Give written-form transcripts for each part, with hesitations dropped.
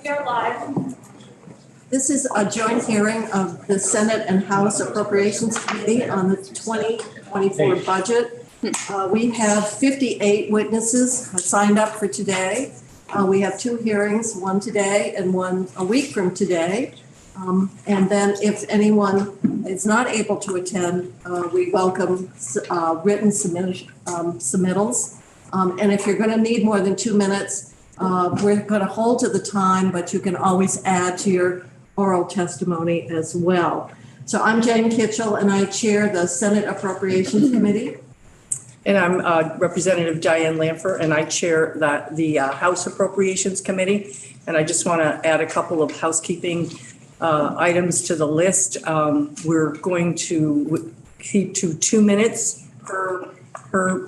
We are live. This is a joint hearing of the Senate and House Appropriations Committee on the 2024 budget. We have 58 witnesses signed up for today. We have two hearings, one today and one a week from today. And then if anyone is not able to attend, we welcome written submittals. And if you're going to need more than 2 minutes, we're going to hold to the time, but you can always add to your oral testimony as well. So I'm Jane Kitchell, and I chair the Senate Appropriations Committee. And I'm Representative Diane Lanfer, and I chair the House Appropriations Committee. And I just want to add a couple of housekeeping items to the list. We're going to keep to 2 minutes per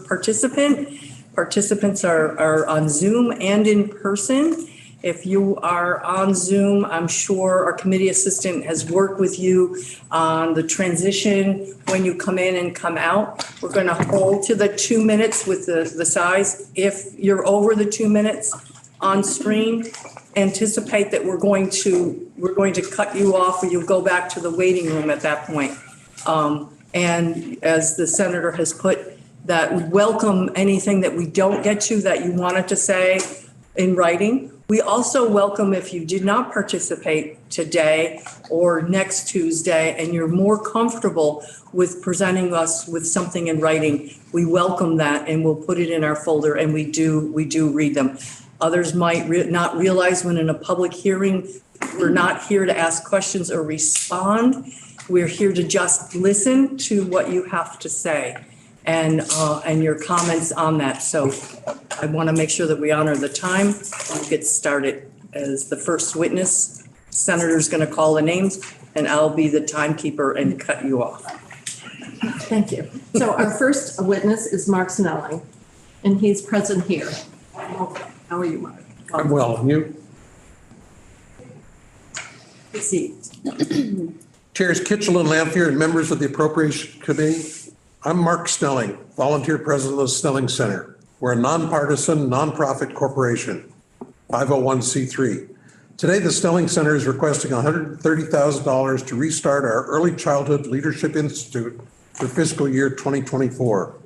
participant. Participants are on Zoom and in person. If you are on Zoom, I'm sure our committee assistant has worked with you on the transition when you come in and come out. We're going to hold to the 2 minutes with the size. If you're over the 2 minutes on screen, anticipate that we're going to cut you off, or you'll go back to the waiting room at that point. And as the senator has put, that we welcome anything that we don't get to that you wanted to say in writing. We also welcome if you did not participate today or next Tuesday and you're more comfortable with presenting us with something in writing. We welcome that, and we'll put it in our folder, and we do read them. Others might not realize when in a public hearing, we're not here to ask questions or respond. We're here to just listen to what you have to say and your comments on that. So I want to make sure that we honor the time and get started. As the first witness, Senator's going to call the names, and I'll be the timekeeper and cut you off. Thank you. So our first witness is Mark Snelling, and he's present here. How are you, Mark? I'm well, and you? Good seat. Chairs Kitchell and Lanphier and members of the Appropriations Committee, I'm Mark Snelling, volunteer president of the Snelling Center. We're a nonpartisan, nonprofit corporation, 501c3. Today, the Snelling Center is requesting $130,000 to restart our Early Childhood Leadership Institute for fiscal year 2024.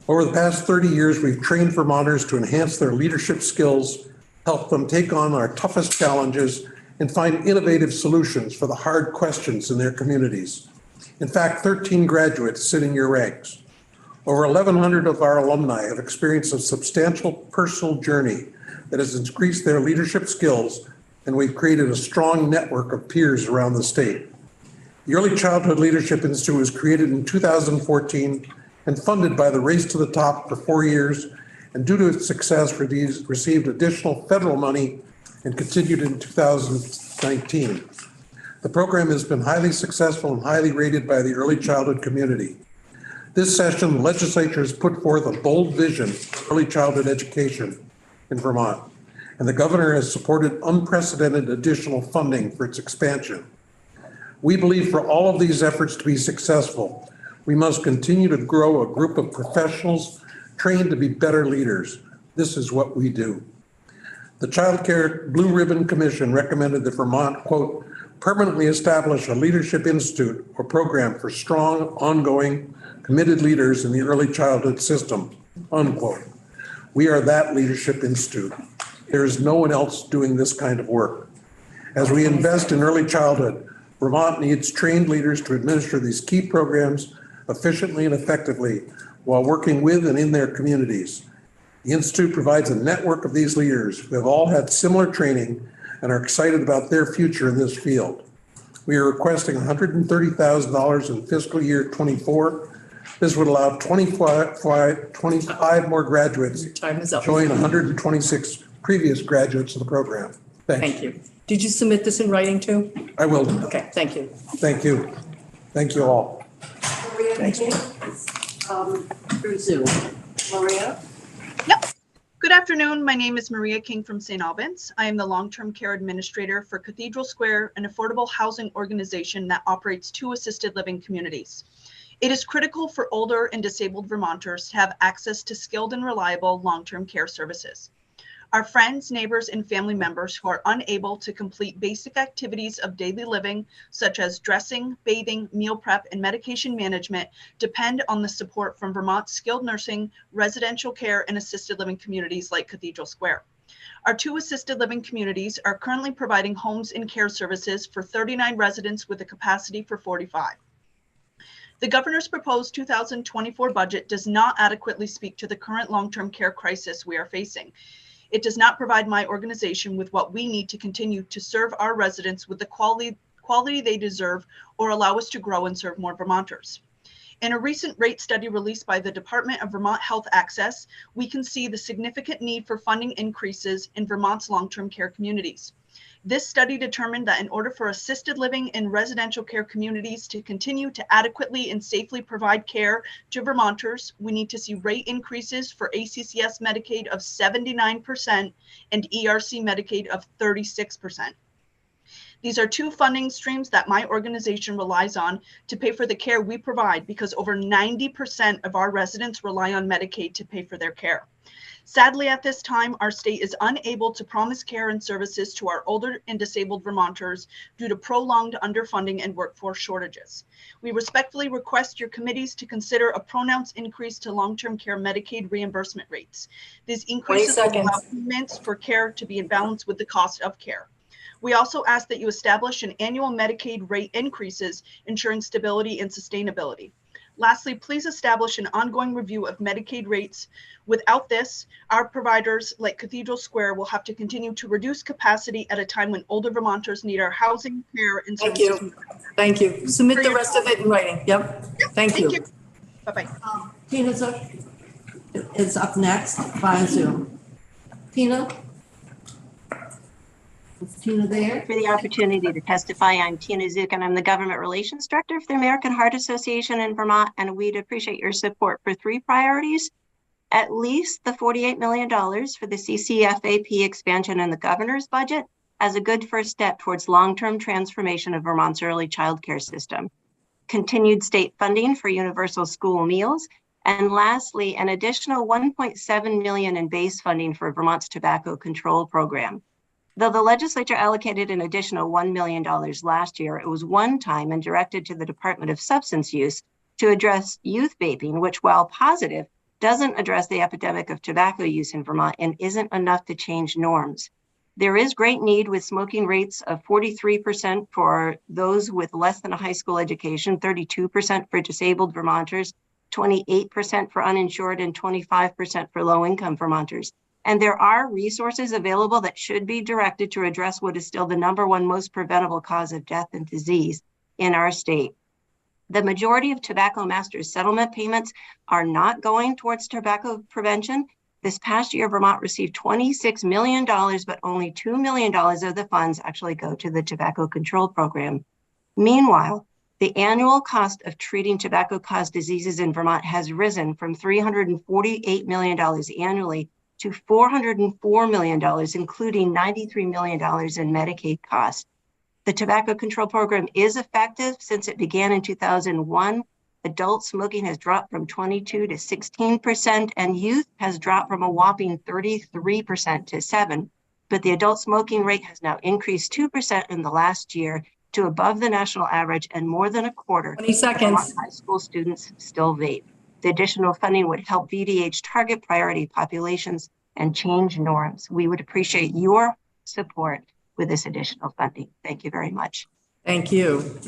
Over the past 30 years, we've trained Vermonters to enhance their leadership skills, help them take on our toughest challenges, and find innovative solutions for the hard questions in their communities. In fact, 13 graduates sit in your ranks. Over 1,100 of our alumni have experienced a substantial personal journey that has increased their leadership skills, and we've created a strong network of peers around the state. The Early Childhood Leadership Institute was created in 2014 and funded by the Race to the Top for 4 years, and due to its success, received additional federal money and continued in 2019. The program has been highly successful and highly rated by the early childhood community. This session, the legislature has put forth a bold vision for early childhood education in Vermont, and the governor has supported unprecedented additional funding for its expansion. We believe for all of these efforts to be successful, we must continue to grow a group of professionals trained to be better leaders. This is what we do. The Child Care Blue Ribbon Commission recommended that Vermont, quote, permanently establish a leadership institute or program for strong, ongoing, committed leaders in the early childhood system, unquote. We are that leadership institute. There is no one else doing this kind of work. As we invest in early childhood, Vermont needs trained leaders to administer these key programs efficiently and effectively while working with and in their communities. The institute provides a network of these leaders who have all had similar training and are excited about their future in this field. We are requesting $130,000 in fiscal year 24. This would allow 25 more graduates to join 126 previous graduates of the program. Thank you. Did you submit this in writing too? I will. Okay, thank you. Thank you. Thank you all. Maria, thank you. Through Zoom. Maria? Yep. Good afternoon. My name is Maria King from St. Albans. I am the long-term care administrator for Cathedral Square, an affordable housing organization that operates 2 assisted living communities. It is critical for older and disabled Vermonters to have access to skilled and reliable long-term care services. Our friends, neighbors, and family members who are unable to complete basic activities of daily living, such as dressing, bathing, meal prep, and medication management, depend on the support from Vermont's skilled nursing, residential care, and assisted living communities like Cathedral Square. Our 2 assisted living communities are currently providing homes and care services for 39 residents with a capacity for 45. The governor's proposed 2024 budget does not adequately speak to the current long-term care crisis we are facing. It does not provide my organization with what we need to continue to serve our residents with the quality they deserve or allow us to grow and serve more Vermonters. In a recent rate study released by the Department of Vermont Health Access, we can see the significant need for funding increases in Vermont's long-term care communities. This study determined that in order for assisted living and residential care communities to continue to adequately and safely provide care to Vermonters, we need to see rate increases for ACCS Medicaid of 79% and ERC Medicaid of 36%. These are 2 funding streams that my organization relies on to pay for the care we provide, because over 90% of our residents rely on Medicaid to pay for their care. Sadly, at this time, our state is unable to promise care and services to our older and disabled Vermonters due to prolonged underfunding and workforce shortages. We respectfully request your committees to consider a pronounced increase to long-term care Medicaid reimbursement rates. These increases will allow payments for care to be in balance with the cost of care. We also ask that you establish an annual Medicaid rate increases, ensuring stability and sustainability. Lastly, please establish an ongoing review of Medicaid rates. Without this, our providers like Cathedral Square will have to continue to reduce capacity at a time when older Vermonters need our housing, care, and services. Thank you. Thank you. Submit the rest of it in writing. Yep. Thank you. Bye-bye. Tina is up next via Zoom. Tina? Is Tina there? For the opportunity to testify. I'm Tina Zook, and I'm the Government Relations Director for the American Heart Association in Vermont, and we'd appreciate your support for 3 priorities. At least the $48 million for the CCFAP expansion in the governor's budget as a good first step towards long-term transformation of Vermont's early child care system. Continued state funding for universal school meals, and lastly, an additional $1.7 million in base funding for Vermont's tobacco control program. Though the legislature allocated an additional $1 million last year, it was one-time and directed to the Department of Substance Use to address youth vaping, which, while positive, doesn't address the epidemic of tobacco use in Vermont and isn't enough to change norms. There is great need, with smoking rates of 43% for those with less than a high school education, 32% for disabled Vermonters, 28% for uninsured, and 25% for low-income Vermonters. And there are resources available that should be directed to address what is still the #1 most preventable cause of death and disease in our state. The majority of Tobacco Masters settlement payments are not going towards tobacco prevention. This past year, Vermont received $26 million, but only $2 million of the funds actually go to the tobacco control program. Meanwhile, the annual cost of treating tobacco-caused diseases in Vermont has risen from $348 million annually to $404 million, including $93 million in Medicaid costs. The tobacco control program is effective since it began in 2001. Adult smoking has dropped from 22 to 16%, and youth has dropped from a whopping 33% to 7%. But the adult smoking rate has now increased 2% in the last year to above the national average, and more than a quarter 20 seconds. of high school students still vape. The additional funding would help VDH target priority populations and change norms. We would appreciate your support with this additional funding. Thank you very much. Thank you.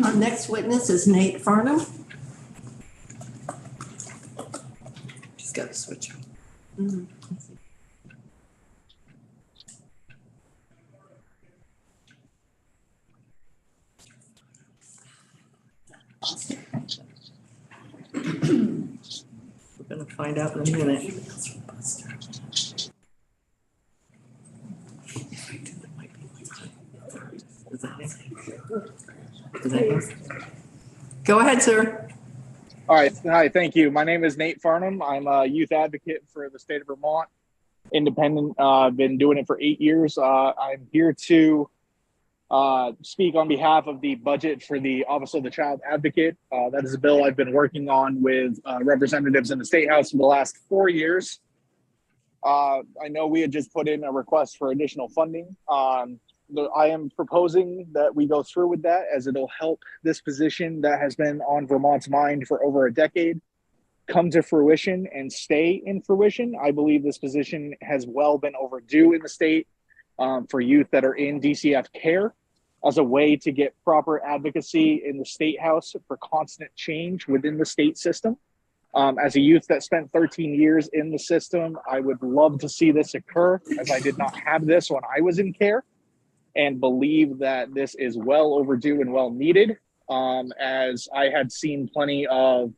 Our next witness is Nate Farnham. Just got to switch. We're going to find out in a minute. Go ahead, sir. All right. Hi, thank you. My name is Nate Farnham. I'm a youth advocate for the state of Vermont, independent. I've been doing it for 8 years. I'm here to speak on behalf of the budget for the Office of the Child Advocate. That is a bill I've been working on with representatives in the State House for the last 4 years. I know we had just put in a request for additional funding. I am proposing that we go through with that, as it'll help this position that has been on Vermont's mind for over a decade come to fruition and stay in fruition. I believe this position has well been overdue in the state for youth that are in DCF care, as a way to get proper advocacy in the state house for constant change within the state system. As a youth that spent 13 years in the system, I would love to see this occur, as I did not have this when I was in care, and believe that this is well overdue and well needed, as I had seen plenty of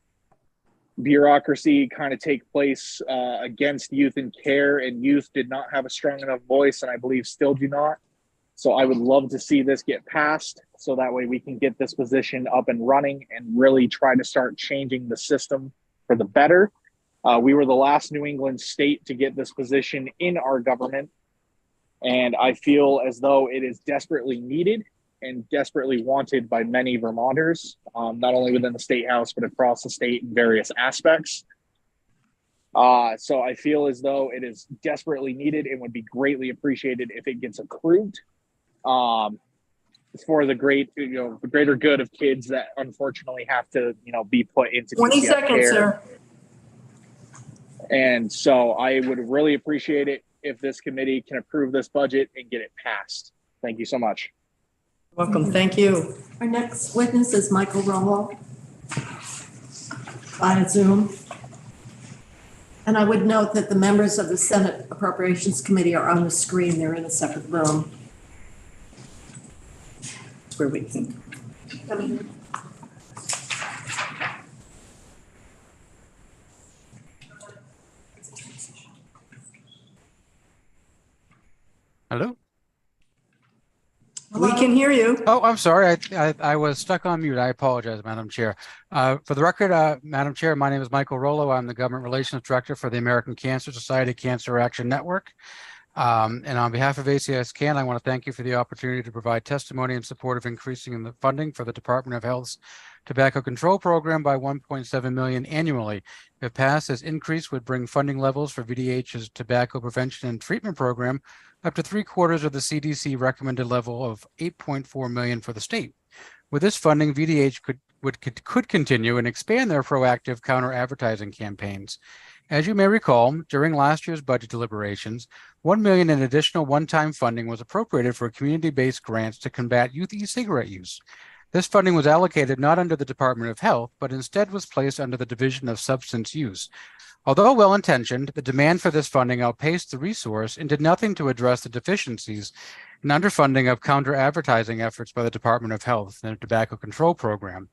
bureaucracy kind of take place against youth in care, and youth did not have a strong enough voice, and I believe still do not. So I would love to see this get passed, so that way we can get this position up and running and really try to start changing the system for the better. We were the last New England state to get this position in our government, and I feel as though it is desperately needed and desperately wanted by many Vermonters, not only within the state house, but across the state in various aspects. So I feel as though it is desperately needed and would be greatly appreciated if it gets approved. For the the greater good of kids that unfortunately have to, be put into 20 DCF seconds, care. sir. And so I would really appreciate it if this committee can approve this budget and get it passed. Thank you so much. Welcome. Thank you. Our next witness is Michael Rollo via Zoom. And I would note that the members of the Senate Appropriations Committee are on the screen. They're in a separate room. That's where we can. Hello? We can hear you. Oh, I'm sorry. I was stuck on mute. I apologize, Madam Chair. For the record, Madam Chair, my name is Michael Rollo. I'm the Government Relations Director for the American Cancer Society Cancer Action Network. And on behalf of ACS-CAN, I want to thank you for the opportunity to provide testimony in support of increasing the funding for the Department of Health's tobacco control program by $1.7 million annually. If passed, this increase would bring funding levels for VDH's tobacco prevention and treatment program up to 3/4 of the CDC recommended level of $8.4 million for the state. With this funding, VDH could continue and expand their proactive counter-advertising campaigns. As you may recall, during last year's budget deliberations, $1 million in additional one-time funding was appropriated for community-based grants to combat youth e-cigarette use. This funding was allocated not under the Department of Health, but instead was placed under the Division of Substance Use. Although well-intentioned, the demand for this funding outpaced the resource and did nothing to address the deficiencies in underfunding of counter-advertising efforts by the Department of Health and the Tobacco Control Program.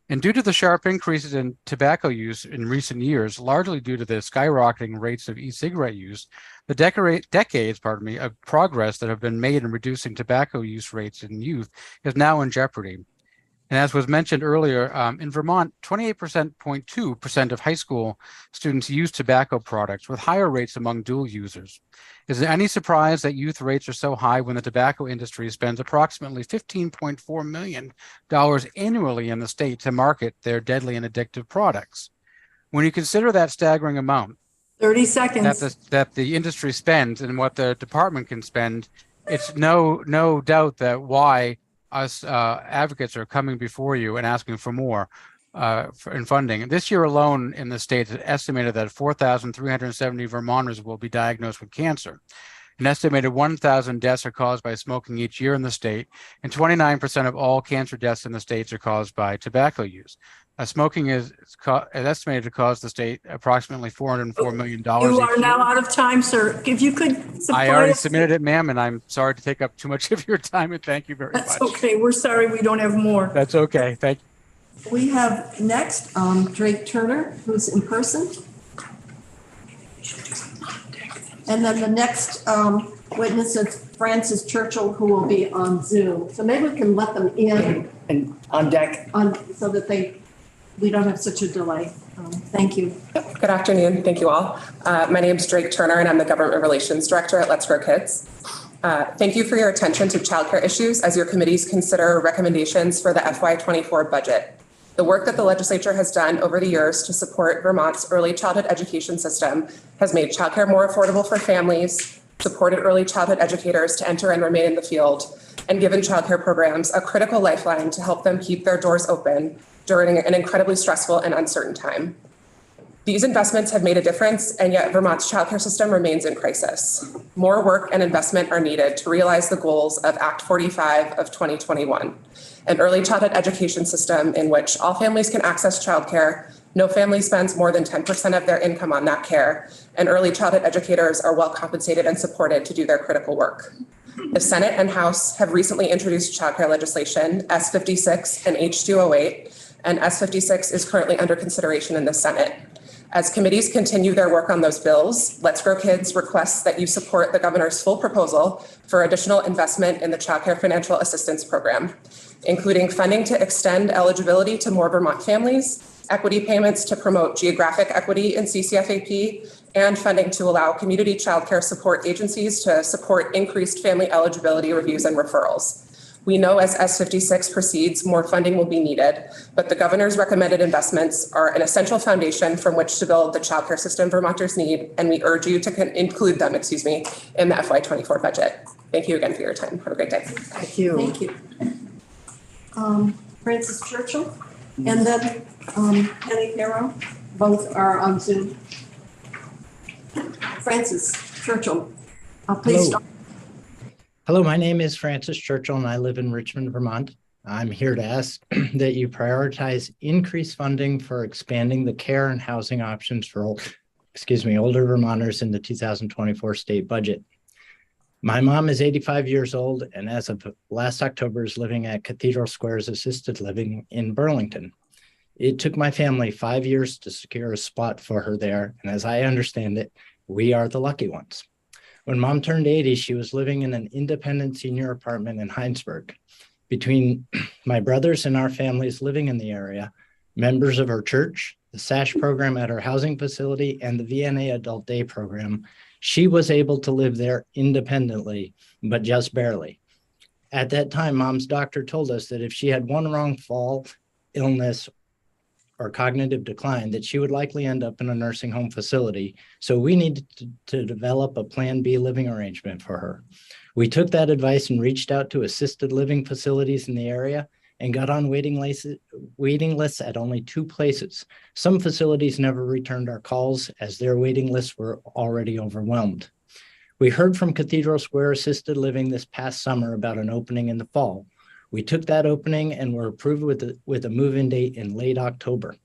And due to the sharp increases in tobacco use in recent years, largely due to the skyrocketing rates of e-cigarette use, the decades of progress that have been made in reducing tobacco use rates in youth is now in jeopardy. And as was mentioned earlier, in Vermont, 28.2% of high school students use tobacco products, with higher rates among dual users. Is there any surprise that youth rates are so high when the tobacco industry spends approximately $15.4 million annually in the state to market their deadly and addictive products? When you consider that staggering amount, 30 seconds. that the industry spends and what the department can spend, it's no doubt that why us advocates are coming before you and asking for more in funding. This year alone in the state, it's estimated that 4,370 Vermonters will be diagnosed with cancer. An estimated 1,000 deaths are caused by smoking each year in the state, and 29% of all cancer deaths in the states are caused by tobacco use. Smoking is estimated to cost the state approximately $404 million. You are now out of time, sir. If you could. I already submitted it, ma'am, and I'm sorry to take up too much of your time, and thank you very much. That's okay. We're sorry we don't have more. That's okay. Thank you. We have next Drake Turner, who's in person. And then the next witness is Francis Churchill, who will be on Zoom. So maybe we can let them in. And on deck. So that we don't have such a delay. Thank you. Good afternoon. Thank you all. My name is Drake Turner, and I'm the Government Relations Director at Let's Grow Kids. Thank you for your attention to childcare issues as your committees consider recommendations for the FY24 budget. The work that the legislature has done over the years to support Vermont's early childhood education system has made childcare more affordable for families, supported early childhood educators to enter and remain in the field, and given childcare programs a critical lifeline to help them keep their doors open during an incredibly stressful and uncertain time. These investments have made a difference, and yet Vermont's childcare system remains in crisis. More work and investment are needed to realize the goals of Act 45 of 2021, an early childhood education system in which all families can access childcare, no family spends more than 10% of their income on that care, and early childhood educators are well compensated and supported to do their critical work. The Senate and House have recently introduced childcare legislation, S56 and H208, and S56 is currently under consideration in the Senate. As committees continue their work on those bills, Let's Grow Kids requests that you support the governor's full proposal for additional investment in the Child Care Financial Assistance Program, including funding to extend eligibility to more Vermont families, equity payments to promote geographic equity in CCFAP, and funding to allow community child care support agencies to support increased family eligibility reviews and referrals. We know as S56 proceeds, more funding will be needed, but the governor's recommended investments are an essential foundation from which to build the childcare system Vermonters need, and we urge you to include them, in the FY24 budget. Thank you again for your time. Have a great day. Thank you. Thank you. Francis Churchill and then Penny Perro, both are on Zoom. Francis Churchill, please Hello. start. Hello, my name is Francis Churchill and I live in Richmond, Vermont. I'm here to ask that you prioritize increased funding for expanding the care and housing options for older Vermonters in the 2024 state budget. My mom is 85 years old and as of last October is living at Cathedral Square's assisted living in Burlington. It took my family 5 years to secure a spot for her there, and as I understand it, we are the lucky ones. When Mom turned 80, she was living in an independent senior apartment in Heinsberg. Between my brothers and our families living in the area, members of her church, the SASH program at her housing facility, and the VNA Adult Day program, she was able to live there independently, but just barely. At that time, Mom's doctor told us that if she had one wrong fall, illness, or cognitive decline, that she would likely end up in a nursing home facility. So we needed to develop a Plan B living arrangement for her. We took that advice and reached out to assisted living facilities in the area and got on waiting lists at only 2 places. Some facilities never returned our calls as their waiting lists were already overwhelmed. We heard from Cathedral Square Assisted Living this past summer about an opening in the fall. We took that opening and were approved with a move-in date in late October.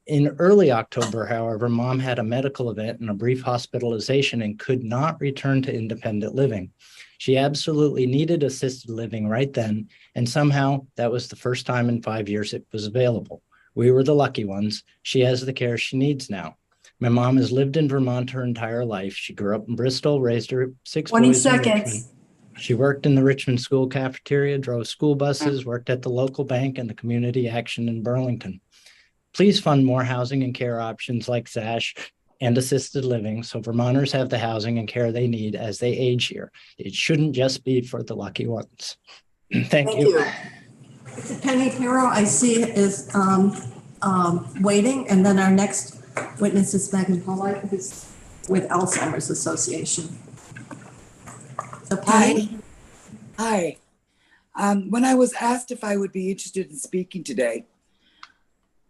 In early October, however, Mom had a medical event and a brief hospitalization and could not return to independent living. She absolutely needed assisted living right then, and somehow that was the first time in 5 years it was available. We were the lucky ones. She has the care she needs now. My mom has lived in Vermont her entire life. She grew up in Bristol, raised her 6 boys. 20 seconds. She worked in the Richmond school cafeteria, drove school buses, worked at the local bank and the community action in Burlington. Please fund more housing and care options like SASH and assisted living so Vermonters have the housing and care they need as they age here. It shouldn't just be for the lucky ones. Thank you. Penny Perro, I see is waiting, and then our next witness is Megan Pollock, who's with Alzheimer's Association. So Penny. Hi. When I was asked if I would be interested in speaking today,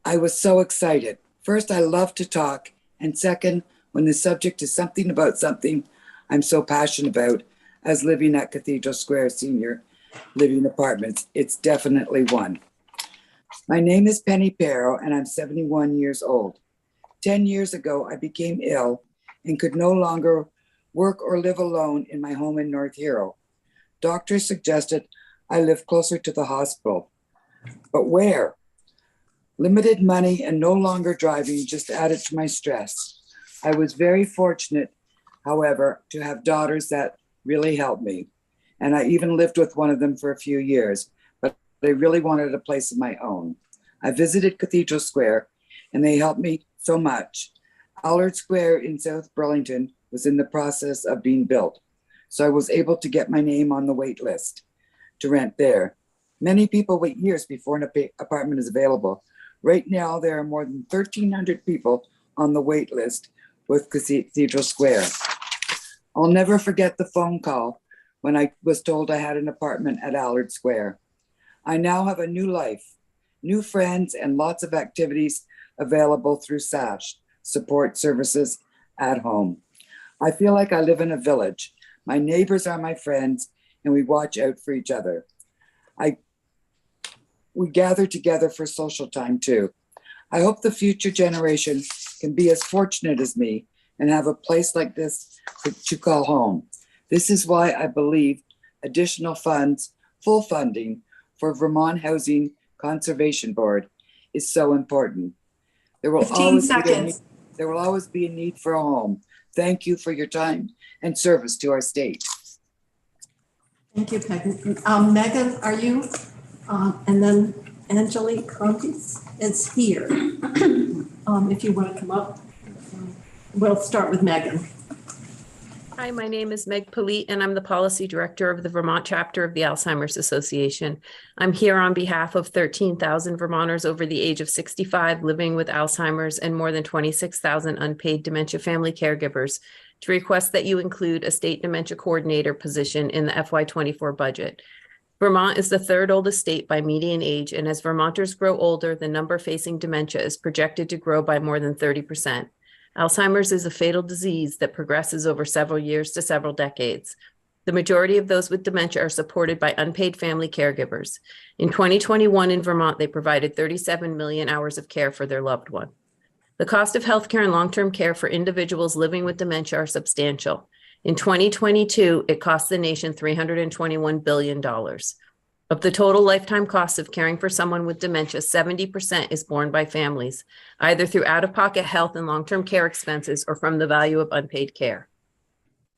I was so excited. First, I love to talk. And second, when the subject is something about something I'm so passionate about, as living at Cathedral Square Senior Living Apartments, it's definitely one. My name is Penny Perro, and I'm 71 years old. 10 years ago, I became ill and could no longer work or live alone in my home in North Hero. Doctors suggested I live closer to the hospital. But where? Limited money and no longer driving just added to my stress. I was very fortunate, however, to have daughters that really helped me. And I even lived with one of them for a few years, but I really wanted a place of my own. I visited Cathedral Square and they helped me so much. Allard Square in South Burlington was in the process of being built, so I was able to get my name on the wait list to rent there. Many people wait years before an apartment is available, Right now, there are more than 1,300 people on the wait list with Cathedral Square. I'll never forget the phone call when I was told I had an apartment at Allard Square. I now have a new life, new friends, and lots of activities available through SASH, Support Services at Home. I feel like I live in a village. My neighbors are my friends, and we watch out for each other. We gather together for social time too. I hope the future generation can be as fortunate as me and have a place like this to call home. This is why I believe additional funds, full funding for Vermont Housing Conservation Board is so important. There will 15 always seconds. there will always be a need for a home. Thank you for your time and service to our state. Thank you, Peggy. Megan, are you? And then Angelique Crontis is here. If you want to come up, we'll start with Megan. Hi, my name is Meg Polite, and I'm the Policy Director of the Vermont chapter of the Alzheimer's Association. I'm here on behalf of 13,000 Vermonters over the age of 65 living with Alzheimer's and more than 26,000 unpaid dementia family caregivers to request that you include a state dementia coordinator position in the FY24 budget. Vermont is the third oldest state by median age, and as Vermonters grow older, the number facing dementia is projected to grow by more than 30%. Alzheimer's is a fatal disease that progresses over several years to several decades. The majority of those with dementia are supported by unpaid family caregivers. In 2021 in Vermont, they provided 37 million hours of care for their loved one. The cost of healthcare and long-term care for individuals living with dementia are substantial. In 2022, it cost the nation $321 billion. Of the total lifetime cost of caring for someone with dementia, 70% is borne by families, either through out-of-pocket health and long-term care expenses or from the value of unpaid care.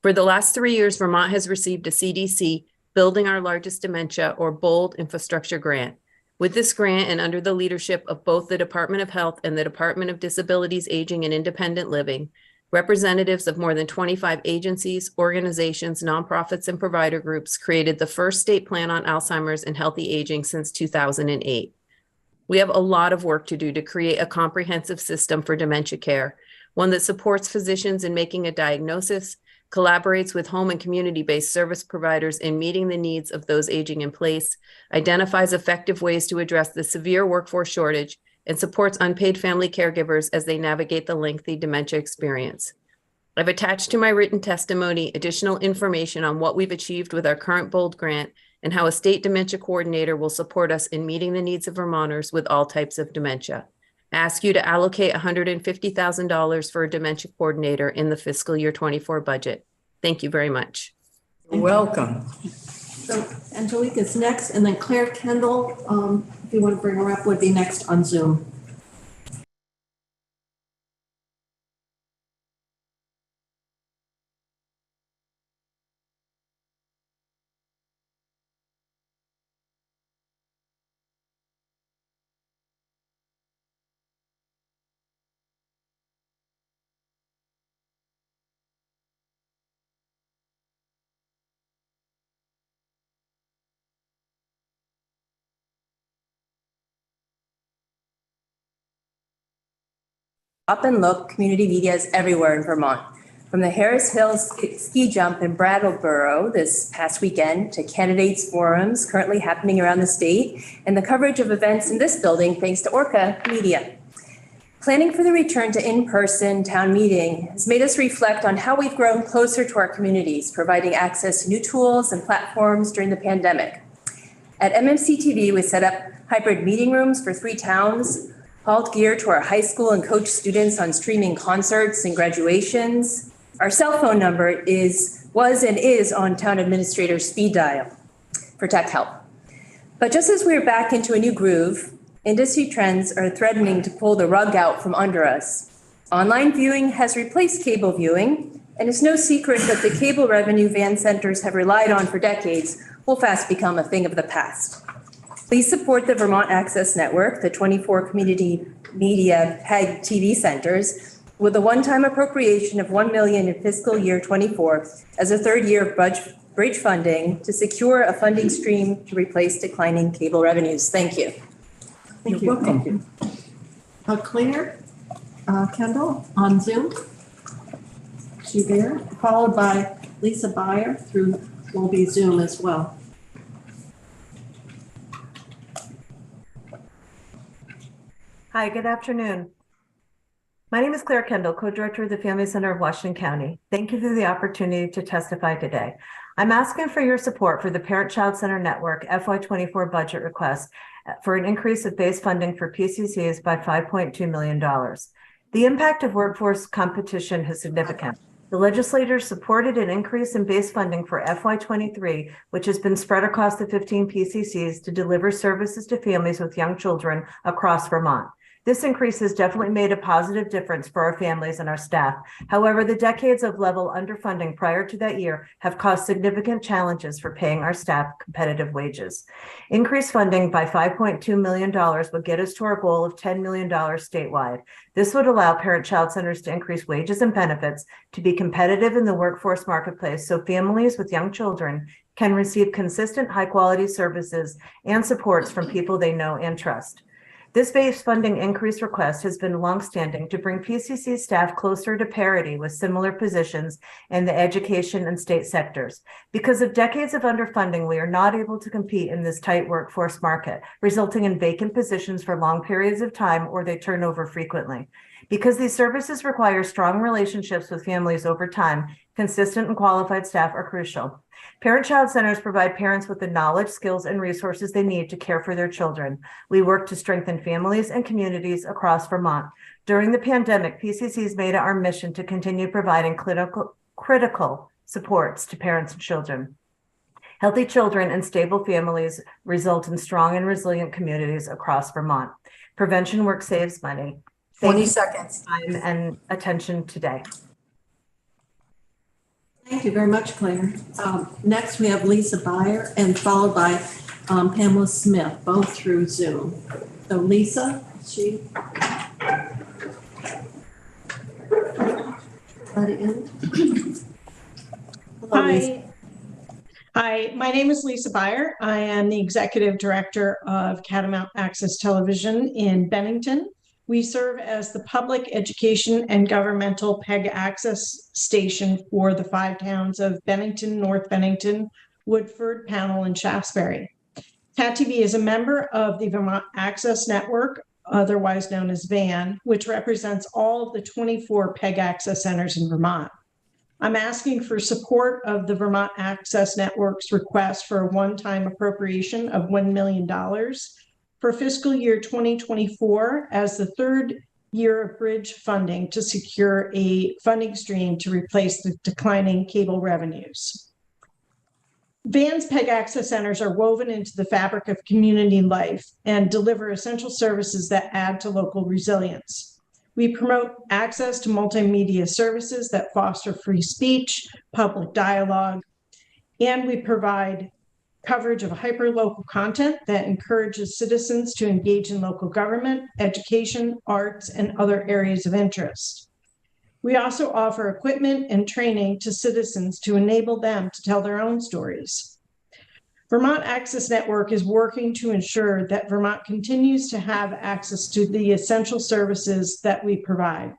For the last 3 years, Vermont has received a CDC Building Our Largest Dementia or BOLD infrastructure grant. With this grant and under the leadership of both the Department of Health and the Department of Disabilities, Aging and Independent Living, representatives of more than 25 agencies, organizations, nonprofits, and provider groups created the first state plan on Alzheimer's and healthy aging since 2008. We have a lot of work to do to create a comprehensive system for dementia care, one that supports physicians in making a diagnosis, collaborates with home and community-based service providers in meeting the needs of those aging in place, identifies effective ways to address the severe workforce shortage, and supports unpaid family caregivers as they navigate the lengthy dementia experience. I've attached to my written testimony additional information on what we've achieved with our current BOLD grant and how a state dementia coordinator will support us in meeting the needs of Vermonters with all types of dementia. I ask you to allocate $150,000 for a dementia coordinator in the fiscal year 24 budget. Thank you very much. Welcome. So Angelique is next, and then Claire Kendall, if you want to bring her up, would be next on Zoom. Up and Look community media is everywhere in Vermont. From the Harris Hills ski jump in Brattleboro this past weekend to candidates forums currently happening around the state and the coverage of events in this building thanks to Orca Media. Planning for the return to in-person town meeting has made us reflect on how we've grown closer to our communities, providing access to new tools and platforms during the pandemic. At MMC TV, we set up hybrid meeting rooms for 3 towns, hauled gear to our high school and coach students on streaming concerts and graduations. Our cell phone number was and is on town administrator's speed dial for tech help. But just as we're back into a new groove, industry trends are threatening to pull the rug out from under us. Online viewing has replaced cable viewing, and it's no secret that the cable revenue Van Centers have relied on for decades will fast become a thing of the past. Please support the Vermont Access Network, the 24 community media PEG TV centers, with a one-time appropriation of $1 million in fiscal year 24 as a third year of bridge funding to secure a funding stream to replace declining cable revenues. Thank you. Thank you. You're welcome. Claire Kendall on Zoom. She there, followed by Lisa Beyer will be Zoom as well. Hi, good afternoon. My name is Claire Kendall, co-director of the Family Center of Washington County. Thank you for the opportunity to testify today. I'm asking for your support for the Parent Child Center Network FY24 budget request for an increase of base funding for PCCs by $5.2 million. The impact of workforce competition is significant. The legislators supported an increase in base funding for FY23, which has been spread across the 15 PCCs to deliver services to families with young children across Vermont. This increase has definitely made a positive difference for our families and our staff. However, the decades of level underfunding prior to that year have caused significant challenges for paying our staff competitive wages. Increased funding by $5.2 million would get us to our goal of $10 million statewide. This would allow parent-child centers to increase wages and benefits to be competitive in the workforce marketplace so families with young children can receive consistent, high-quality services and supports from people they know and trust. This base funding increase request has been longstanding to bring PCC staff closer to parity with similar positions in the education and state sectors. Because of decades of underfunding, we are not able to compete in this tight workforce market, resulting in vacant positions for long periods of time or they turn over frequently. Because these services require strong relationships with families over time, consistent and qualified staff are crucial. Parent-child centers provide parents with the knowledge, skills, and resources they need to care for their children. We work to strengthen families and communities across Vermont. During the pandemic, PCCs made it our mission to continue providing critical supports to parents and children. Healthy children and stable families result in strong and resilient communities across Vermont. Prevention work saves money. 20 seconds. Time and attention today. Thank you very much, Claire. Next, we have Lisa Beyer and followed by Pamela Smith, both through Zoom. So Lisa, Hi, my name is Lisa Beyer. I am the Executive Director of Catamount Access Television in Bennington. We serve as the public education and governmental PEG access station for the 5 towns of Bennington, North Bennington, Woodford, Pownell, and Shaftesbury. CAT TV is a member of the Vermont Access Network, otherwise known as VAN, which represents all of the 24 PEG access centers in Vermont. I'm asking for support of the Vermont Access Network's request for a one-time appropriation of $1 million for fiscal year 2024 as the 3rd year of bridge funding to secure a funding stream to replace the declining cable revenues. VAN's PEG access centers are woven into the fabric of community life and deliver essential services that add to local resilience. We promote access to multimedia services that foster free speech, public dialogue, and we provide coverage of hyperlocal content that encourages citizens to engage in local government, education, arts, and other areas of interest. We also offer equipment and training to citizens to enable them to tell their own stories. Vermont Access Network is working to ensure that Vermont continues to have access to the essential services that we provide.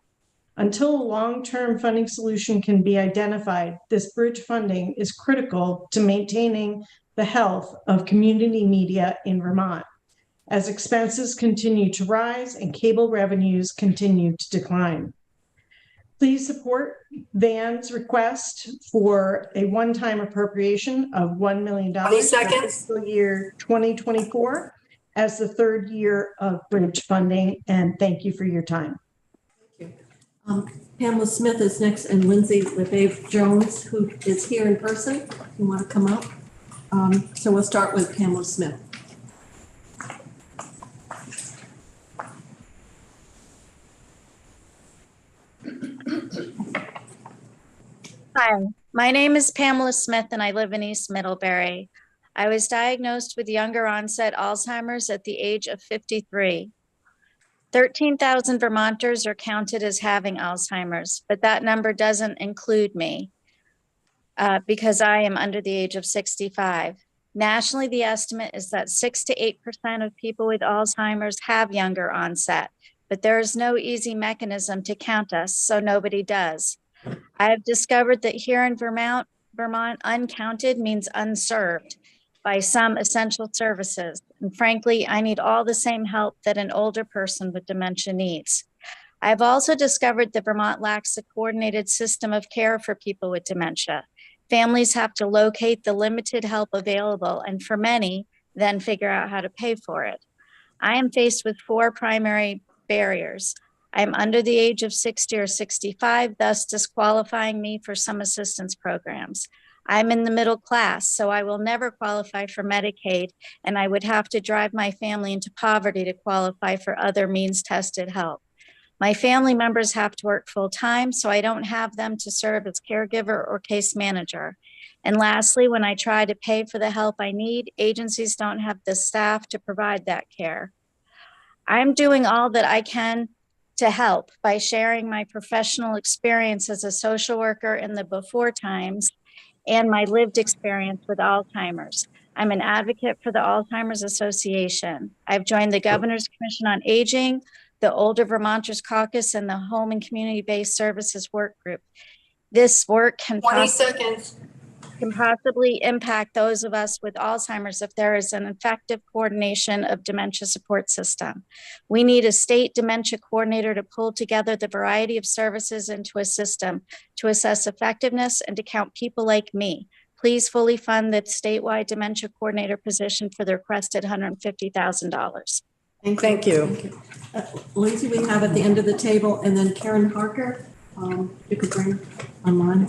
Until a long-term funding solution can be identified, this bridge funding is critical to maintaining the health of community media in Vermont, as expenses continue to rise and cable revenues continue to decline. Please support VAN's request for a one-time appropriation of $1 million for fiscal year 2024 as the 3rd year of bridge funding, and thank you for your time. Thank you. Pamela Smith is next, and Lindsay LeBave Jones, who is here in person. If you want to come up. So we'll start with Pamela Smith. Hi, my name is Pamela Smith and I live in East Middlebury. I was diagnosed with younger onset Alzheimer's at the age of 53. 13,000 Vermonters are counted as having Alzheimer's, but that number doesn't include me because I am under the age of 65. Nationally, the estimate is that 6 to 8% of people with Alzheimer's have younger onset, but there is no easy mechanism to count us, so nobody does. I have discovered that here in Vermont, uncounted means unserved by some essential services. And frankly, I need all the same help that an older person with dementia needs. I've also discovered that Vermont lacks a coordinated system of care for people with dementia. Families have to locate the limited help available, and for many, then figure out how to pay for it. I am faced with 4 primary barriers. I'm under the age of 60 or 65, thus disqualifying me for some assistance programs. I'm in the middle class, so I will never qualify for Medicaid, and I would have to drive my family into poverty to qualify for other means-tested help. My family members have to work full-time, so I don't have them to serve as caregiver or case manager. And lastly, when I try to pay for the help I need, agencies don't have the staff to provide that care. I'm doing all that I can to help by sharing my professional experience as a social worker in the before times and my lived experience with Alzheimer's. I'm an advocate for the Alzheimer's Association. I've joined the Governor's Commission on Aging, the Older Vermonters Caucus, and the Home and Community-Based Services Work Group. This work can 20 seconds. Can possibly impact those of us with Alzheimer's if there is an effective coordination of dementia support system. We need a state dementia coordinator to pull together the variety of services into a system to assess effectiveness and to count people like me. Please fully fund the statewide dementia coordinator position for the requested $150,000. Thank you. Lindsay, we have at the end of the table, and then Karen Harker, you could bring online.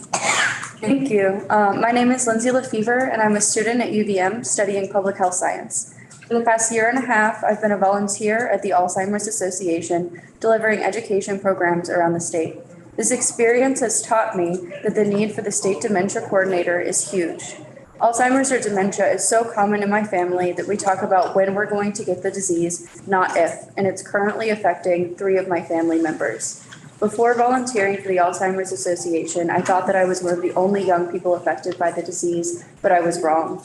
Thank you. My name is Lindsay Lefevre, and I'm a student at UVM studying public health science. For the past year and a half, I've been a volunteer at the Alzheimer's Association, delivering education programs around the state. This experience has taught me that the need for the state dementia coordinator is huge. Alzheimer's or dementia is so common in my family that we talk about when we're going to get the disease, not if, and it's currently affecting 3 of my family members. Before volunteering for the Alzheimer's Association, I thought that I was one of the only young people affected by the disease, but I was wrong.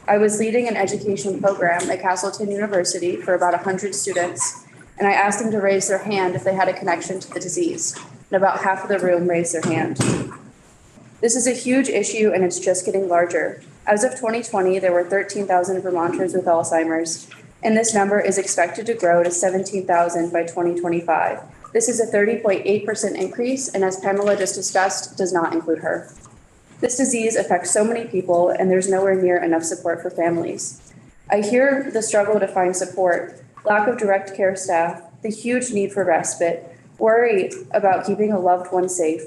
I was leading an education program at Castleton University for about 100 students, and I asked them to raise their hand if they had a connection to the disease, and about half of the room raised their hand. This is a huge issue, and it's just getting larger. As of 2020, there were 13,000 Vermonters with Alzheimer's, and this number is expected to grow to 17,000 by 2025. This is a 30.8% increase, and as Pamela just discussed, does not include her. This disease affects so many people, and there's nowhere near enough support for families. I hear the struggle to find support, lack of direct care staff, the huge need for respite, worry about keeping a loved one safe,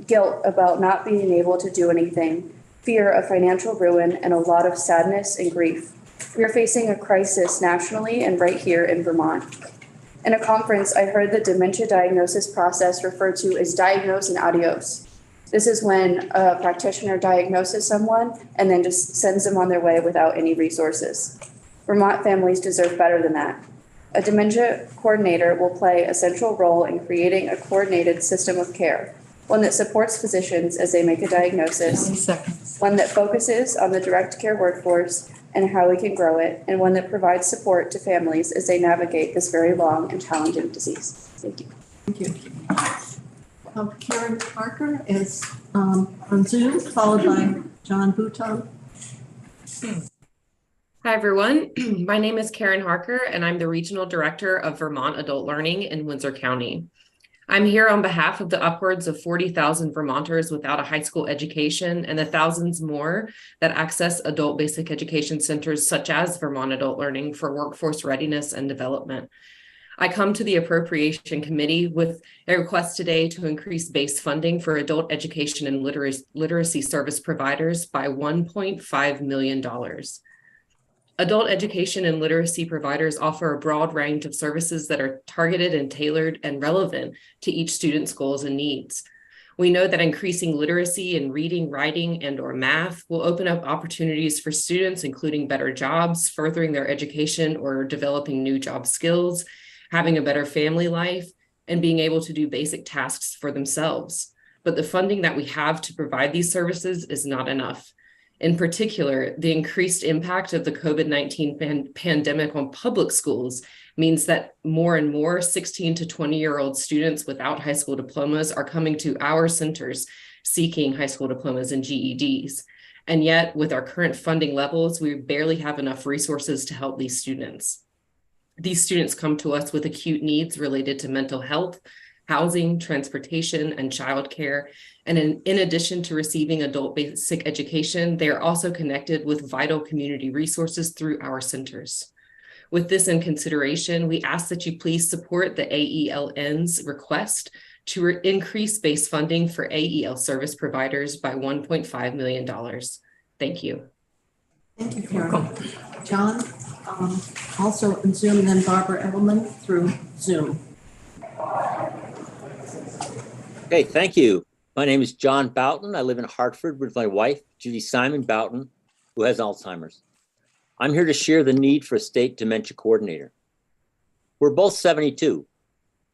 guilt about not being able to do anything, fear of financial ruin, and a lot of sadness and grief. We are facing a crisis nationally and right here in Vermont. In a conference, I heard the dementia diagnosis process referred to as diagnose and adios. This is when a practitioner diagnoses someone and then just sends them on their way without any resources. Vermont families deserve better than that. A dementia coordinator will play a central role in creating a coordinated system of care, one that supports physicians as they make a diagnosis, one that focuses on the direct care workforce and how we can grow it, and one that provides support to families as they navigate this very long and challenging disease. Thank you. Thank you. Karen Harker is on Zoom, followed by John Bouton. Hi, everyone. My name is Karen Harker, and I'm the Regional Director of Vermont Adult Learning in Windsor County. I'm here on behalf of the upwards of 40,000 Vermonters without a high school education and the thousands more that access adult basic education centers such as Vermont Adult Learning for workforce readiness and development. I come to the Appropriation Committee with a request today to increase base funding for adult education and literacy service providers by $1.5 million. Adult education and literacy providers offer a broad range of services that are targeted and tailored and relevant to each student's goals and needs. We know that increasing literacy in reading, writing, and/or math will open up opportunities for students, including better jobs, furthering their education or developing new job skills, having a better family life, and being able to do basic tasks for themselves. But the funding that we have to provide these services is not enough. In particular, the increased impact of the COVID-19 pandemic on public schools means that more and more 16 to 20-year-old students without high school diplomas are coming to our centers seeking high school diplomas and GEDs. And yet, with our current funding levels, we barely have enough resources to help these students. These students come to us with acute needs related to mental health, housing, transportation, and childcare. And in addition to receiving adult basic education, they are also connected with vital community resources through our centers. With this in consideration, we ask that you please support the AELN's request to increase base funding for AEL service providers by $1.5 million. Thank you. Thank you, Karen. John, also in Zoom, and then Barbara Edelman through Zoom. Okay, thank you. My name is John Boughton. I live in Hartford with my wife, Judy Simon Boughton, who has Alzheimer's. I'm here to share the need for a state dementia coordinator. We're both 72.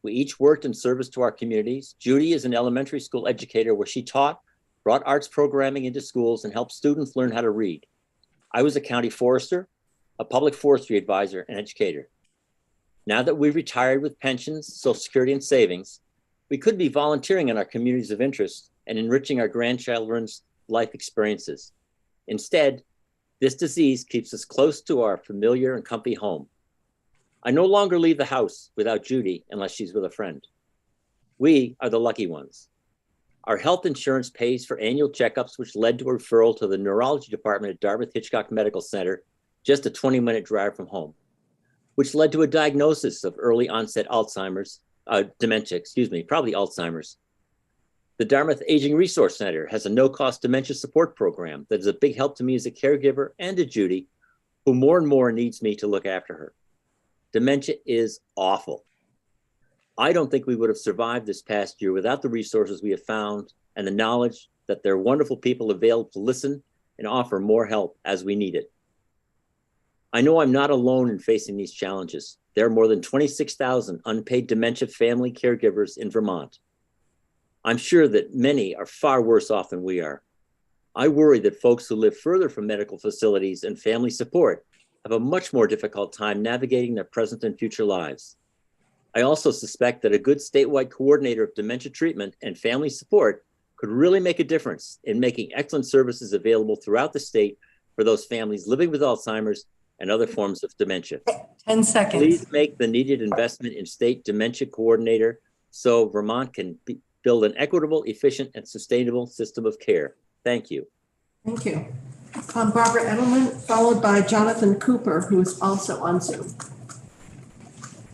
We each worked in service to our communities. Judy is an elementary school educator where she taught, brought arts programming into schools, and helped students learn how to read. I was a county forester, a public forestry advisor, and educator. Now that we've retired with pensions, Social Security, and savings, we could be volunteering in our communities of interest and enriching our grandchildren's life experiences. Instead, this disease keeps us close to our familiar and comfy home. I no longer leave the house without Judy unless she's with a friend. We are the lucky ones. Our health insurance pays for annual checkups, which led to a referral to the neurology department at Dartmouth-Hitchcock Medical Center, just a 20-minute drive from home, which led to a diagnosis of early onset Alzheimer's, dementia, probably Alzheimer's. The Dartmouth Aging Resource Center has a no-cost dementia support program that is a big help to me as a caregiver and to Judy, who more and more needs me to look after her. Dementia is awful. I don't think we would have survived this past year without the resources we have found and the knowledge that there are wonderful people available to listen and offer more help as we need it. I know I'm not alone in facing these challenges. There are more than 26,000 unpaid dementia family caregivers in Vermont. I'm sure that many are far worse off than we are. I worry that folks who live further from medical facilities and family support have a much more difficult time navigating their present and future lives. I also suspect that a good statewide coordinator of dementia treatment and family support could really make a difference in making excellent services available throughout the state for those families living with Alzheimer's and other forms of dementia. 10 seconds. Please make the needed investment in state dementia coordinator so Vermont can build an equitable, efficient, and sustainable system of care. Thank you. Thank you. Barbara Edelman, followed by Jonathan Cooper, who is also on Zoom.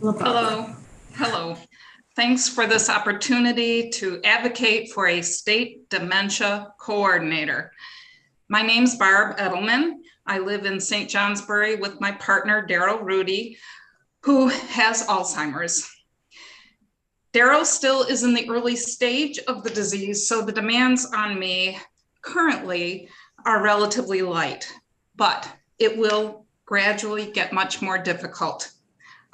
Hello. Hello. Thanks for this opportunity to advocate for a state dementia coordinator. My name's Barb Edelman. I live in St. Johnsbury with my partner, Daryl Rudy, who has Alzheimer's. Daryl still is in the early stage of the disease, so the demands on me currently are relatively light, but it will gradually get much more difficult.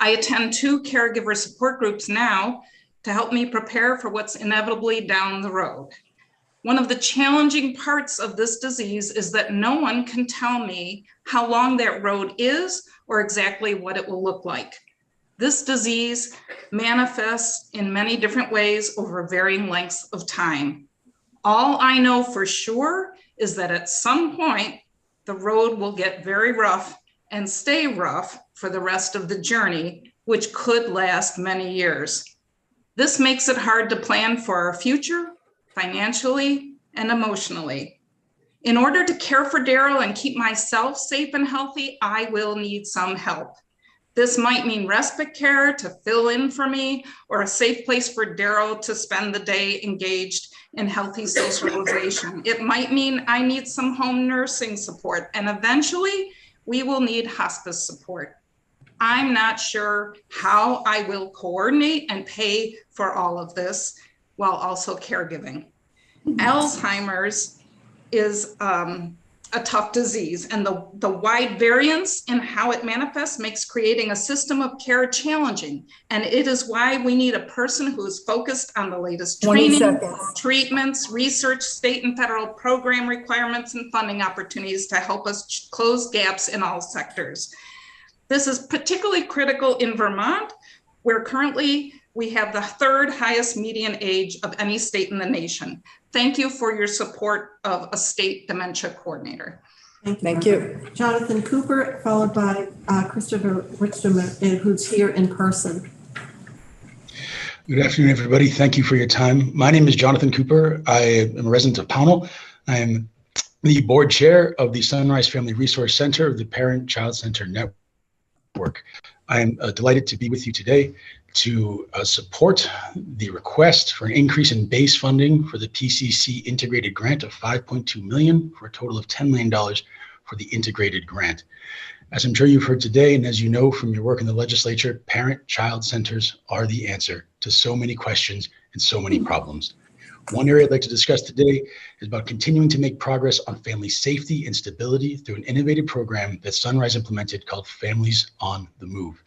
I attend 2 caregiver support groups now to help me prepare for what's inevitably down the road. One of the challenging parts of this disease is that no one can tell me how long that road is or exactly what it will look like. This disease manifests in many different ways over varying lengths of time. All I know for sure is that at some point, the road will get very rough and stay rough for the rest of the journey, which could last many years. This makes it hard to plan for our future, financially and emotionally. In order to care for Daryl and keep myself safe and healthy, I will need some help. This might mean respite care to fill in for me, or a safe place for Daryl to spend the day engaged in healthy socialization. It might mean I need some home nursing support, and eventually we will need hospice support. I'm not sure how I will coordinate and pay for all of this while also caregiving. Alzheimer's is a tough disease, and the wide variance in how it manifests makes creating a system of care challenging. And it is why we need a person who is focused on the latest 20 training, seconds. treatments, research, state and federal program requirements, and funding opportunities to help us close gaps in all sectors. This is particularly critical in Vermont, where currently we have the third highest median age of any state in the nation. Thank you for your support of a state dementia coordinator. Thank you. Jonathan Cooper, followed by Christopher Rickstrom, who's here in person. Good afternoon, everybody. Thank you for your time. My name is Jonathan Cooper. I am a resident of Pownell. I am the board chair of the Sunrise Family Resource Center of the Parent Child Center Network. I am delighted to be with you today to support the request for an increase in base funding for the PCC integrated grant of $5.2 million for a total of $10 million for the integrated grant. As I'm sure you've heard today, and as you know from your work in the legislature, parent-child centers are the answer to so many questions and so many problems. One area I'd like to discuss today is about continuing to make progress on family safety and stability through an innovative program that Sunrise implemented called Families on the Move.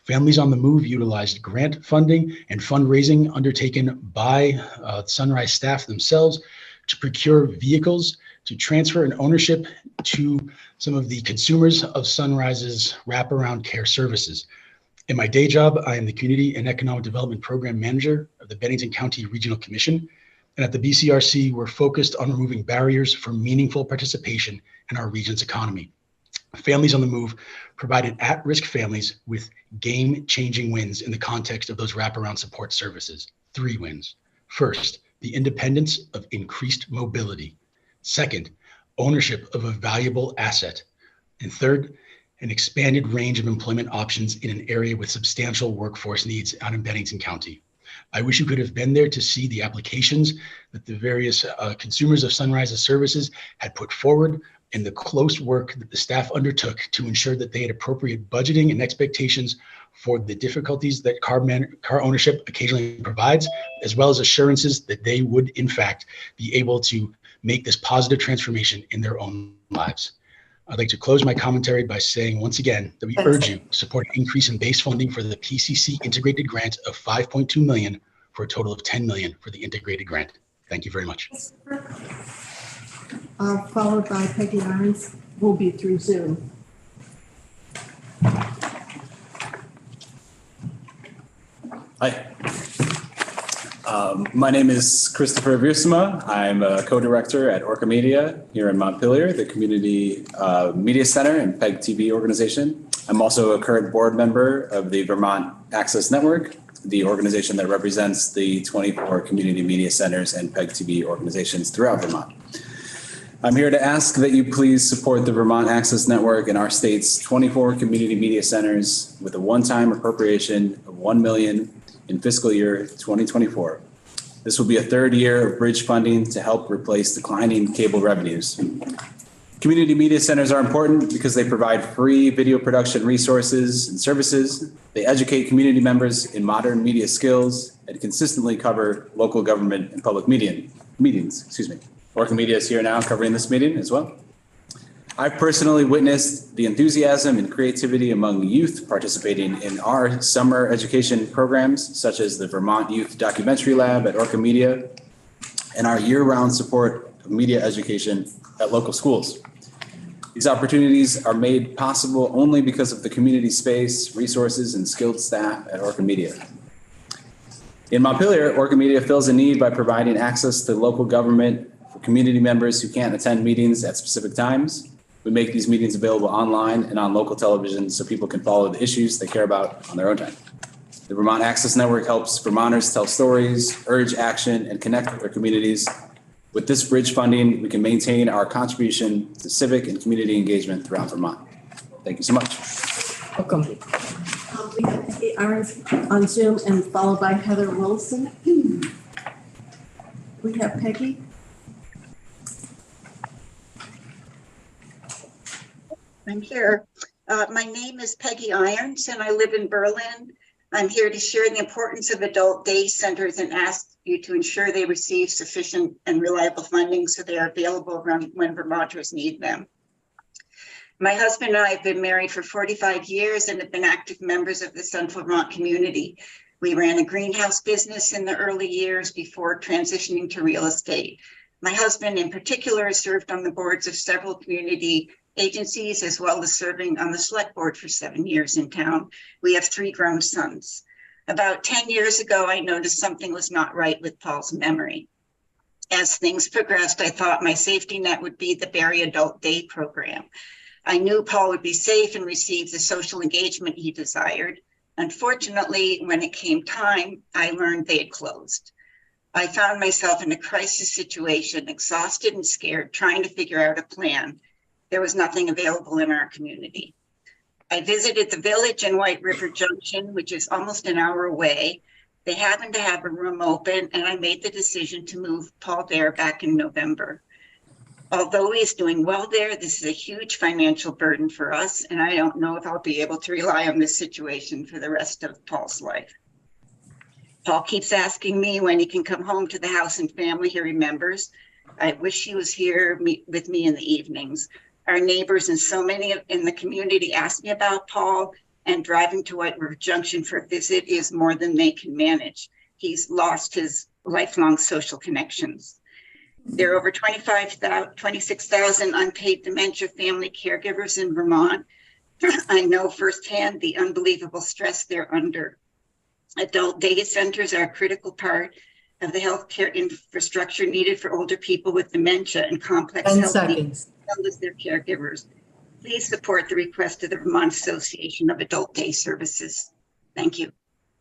Families on the Move utilized grant funding and fundraising undertaken by Sunrise staff themselves to procure vehicles, to transfer an ownership to some of the consumers of Sunrise's wraparound care services. In my day job, I am the Community and Economic Development Program Manager of the Bennington County Regional Commission. And at the BCRC, we're focused on removing barriers for meaningful participation in our region's economy. Families on the Move provided at-risk families with game-changing wins in the context of those wraparound support services. 3 wins. First, the independence of increased mobility. Second, ownership of a valuable asset. And third, an expanded range of employment options in an area with substantial workforce needs out in Bennington County. I wish you could have been there to see the applications that the various consumers of Sunrise's services had put forward and the close work that the staff undertook to ensure that they had appropriate budgeting and expectations for the difficulties that car ownership occasionally provides, as well as assurances that they would, in fact, be able to make this positive transformation in their own lives. I'd like to close my commentary by saying once again that we urge you to support an increase in base funding for the PCC integrated grant of $5.2 million for a total of $10 million for the integrated grant. Thank you very much. Followed by Peggy Irons, will be through Zoom. Hi. My name is Christopher Wiersma. I'm a co-director at Orca Media here in Montpelier, the Community Media Center and PEG TV organization. I'm also a current board member of the Vermont Access Network, the organization that represents the 24 community media centers and PEG TV organizations throughout Vermont. I'm here to ask that you please support the Vermont Access Network and our state's 24 community media centers with a one-time appropriation of $1 million in fiscal year 2024. This will be a third year of bridge funding to help replace declining cable revenues. Community media centers are important because they provide free video production resources and services. They educate community members in modern media skills and consistently cover local government and public meetings. Orca Media is here now covering this meeting as well. I've personally witnessed the enthusiasm and creativity among youth participating in our summer education programs, such as the Vermont Youth Documentary Lab at Orca Media, and our year-round support of media education at local schools. These opportunities are made possible only because of the community space, resources, and skilled staff at Orca Media. In Montpelier, Orca Media fills a need by providing access to local government for community members who can't attend meetings at specific times. We make these meetings available online and on local television so people can follow the issues they care about on their own time. The Vermont Access Network helps Vermonters tell stories, urge action, and connect with their communities. With this bridge funding, we can maintain our contribution to civic and community engagement throughout Vermont. Thank you so much. Welcome. We have Peggy Irons on Zoom and followed by Heather Wilson. We have Peggy. I'm here. My name is Peggy Irons and I live in Berlin. I'm here to share the importance of adult day centers and ask you to ensure they receive sufficient and reliable funding so they are available when Vermonters need them. My husband and I have been married for 45 years and have been active members of the Central Vermont community. We ran a greenhouse business in the early years before transitioning to real estate. My husband in particular has served on the boards of several community agencies, as well as serving on the select board for 7 years in town. We have 3 grown sons. About 10 years ago, I noticed something was not right with Paul's memory. As things progressed, I thought my safety net would be the Barre Adult Day program. I knew Paul would be safe and receive the social engagement he desired. Unfortunately, when it came time, I learned they had closed. I found myself in a crisis situation, exhausted and scared, trying to figure out a plan. There was nothing available in our community. I visited the village in White River Junction, which is almost an hour away. They happened to have a room open, and I made the decision to move Paul there back in November. Although he's doing well there, this is a huge financial burden for us, and I don't know if I'll be able to rely on this situation for the rest of Paul's life. Paul keeps asking me when he can come home to the house and family he remembers. I wish he was here with me in the evenings. Our neighbors and so many in the community ask me about Paul, and driving to White River Junction for a visit is more than they can manage. He's lost his lifelong social connections. There are over 26,000 unpaid dementia family caregivers in Vermont. I know firsthand the unbelievable stress they're under. Adult day centers are a critical part of the healthcare infrastructure needed for older people with dementia and complex health needs, as well as their caregivers. Please support the request of the Vermont Association of Adult Day Services. Thank you.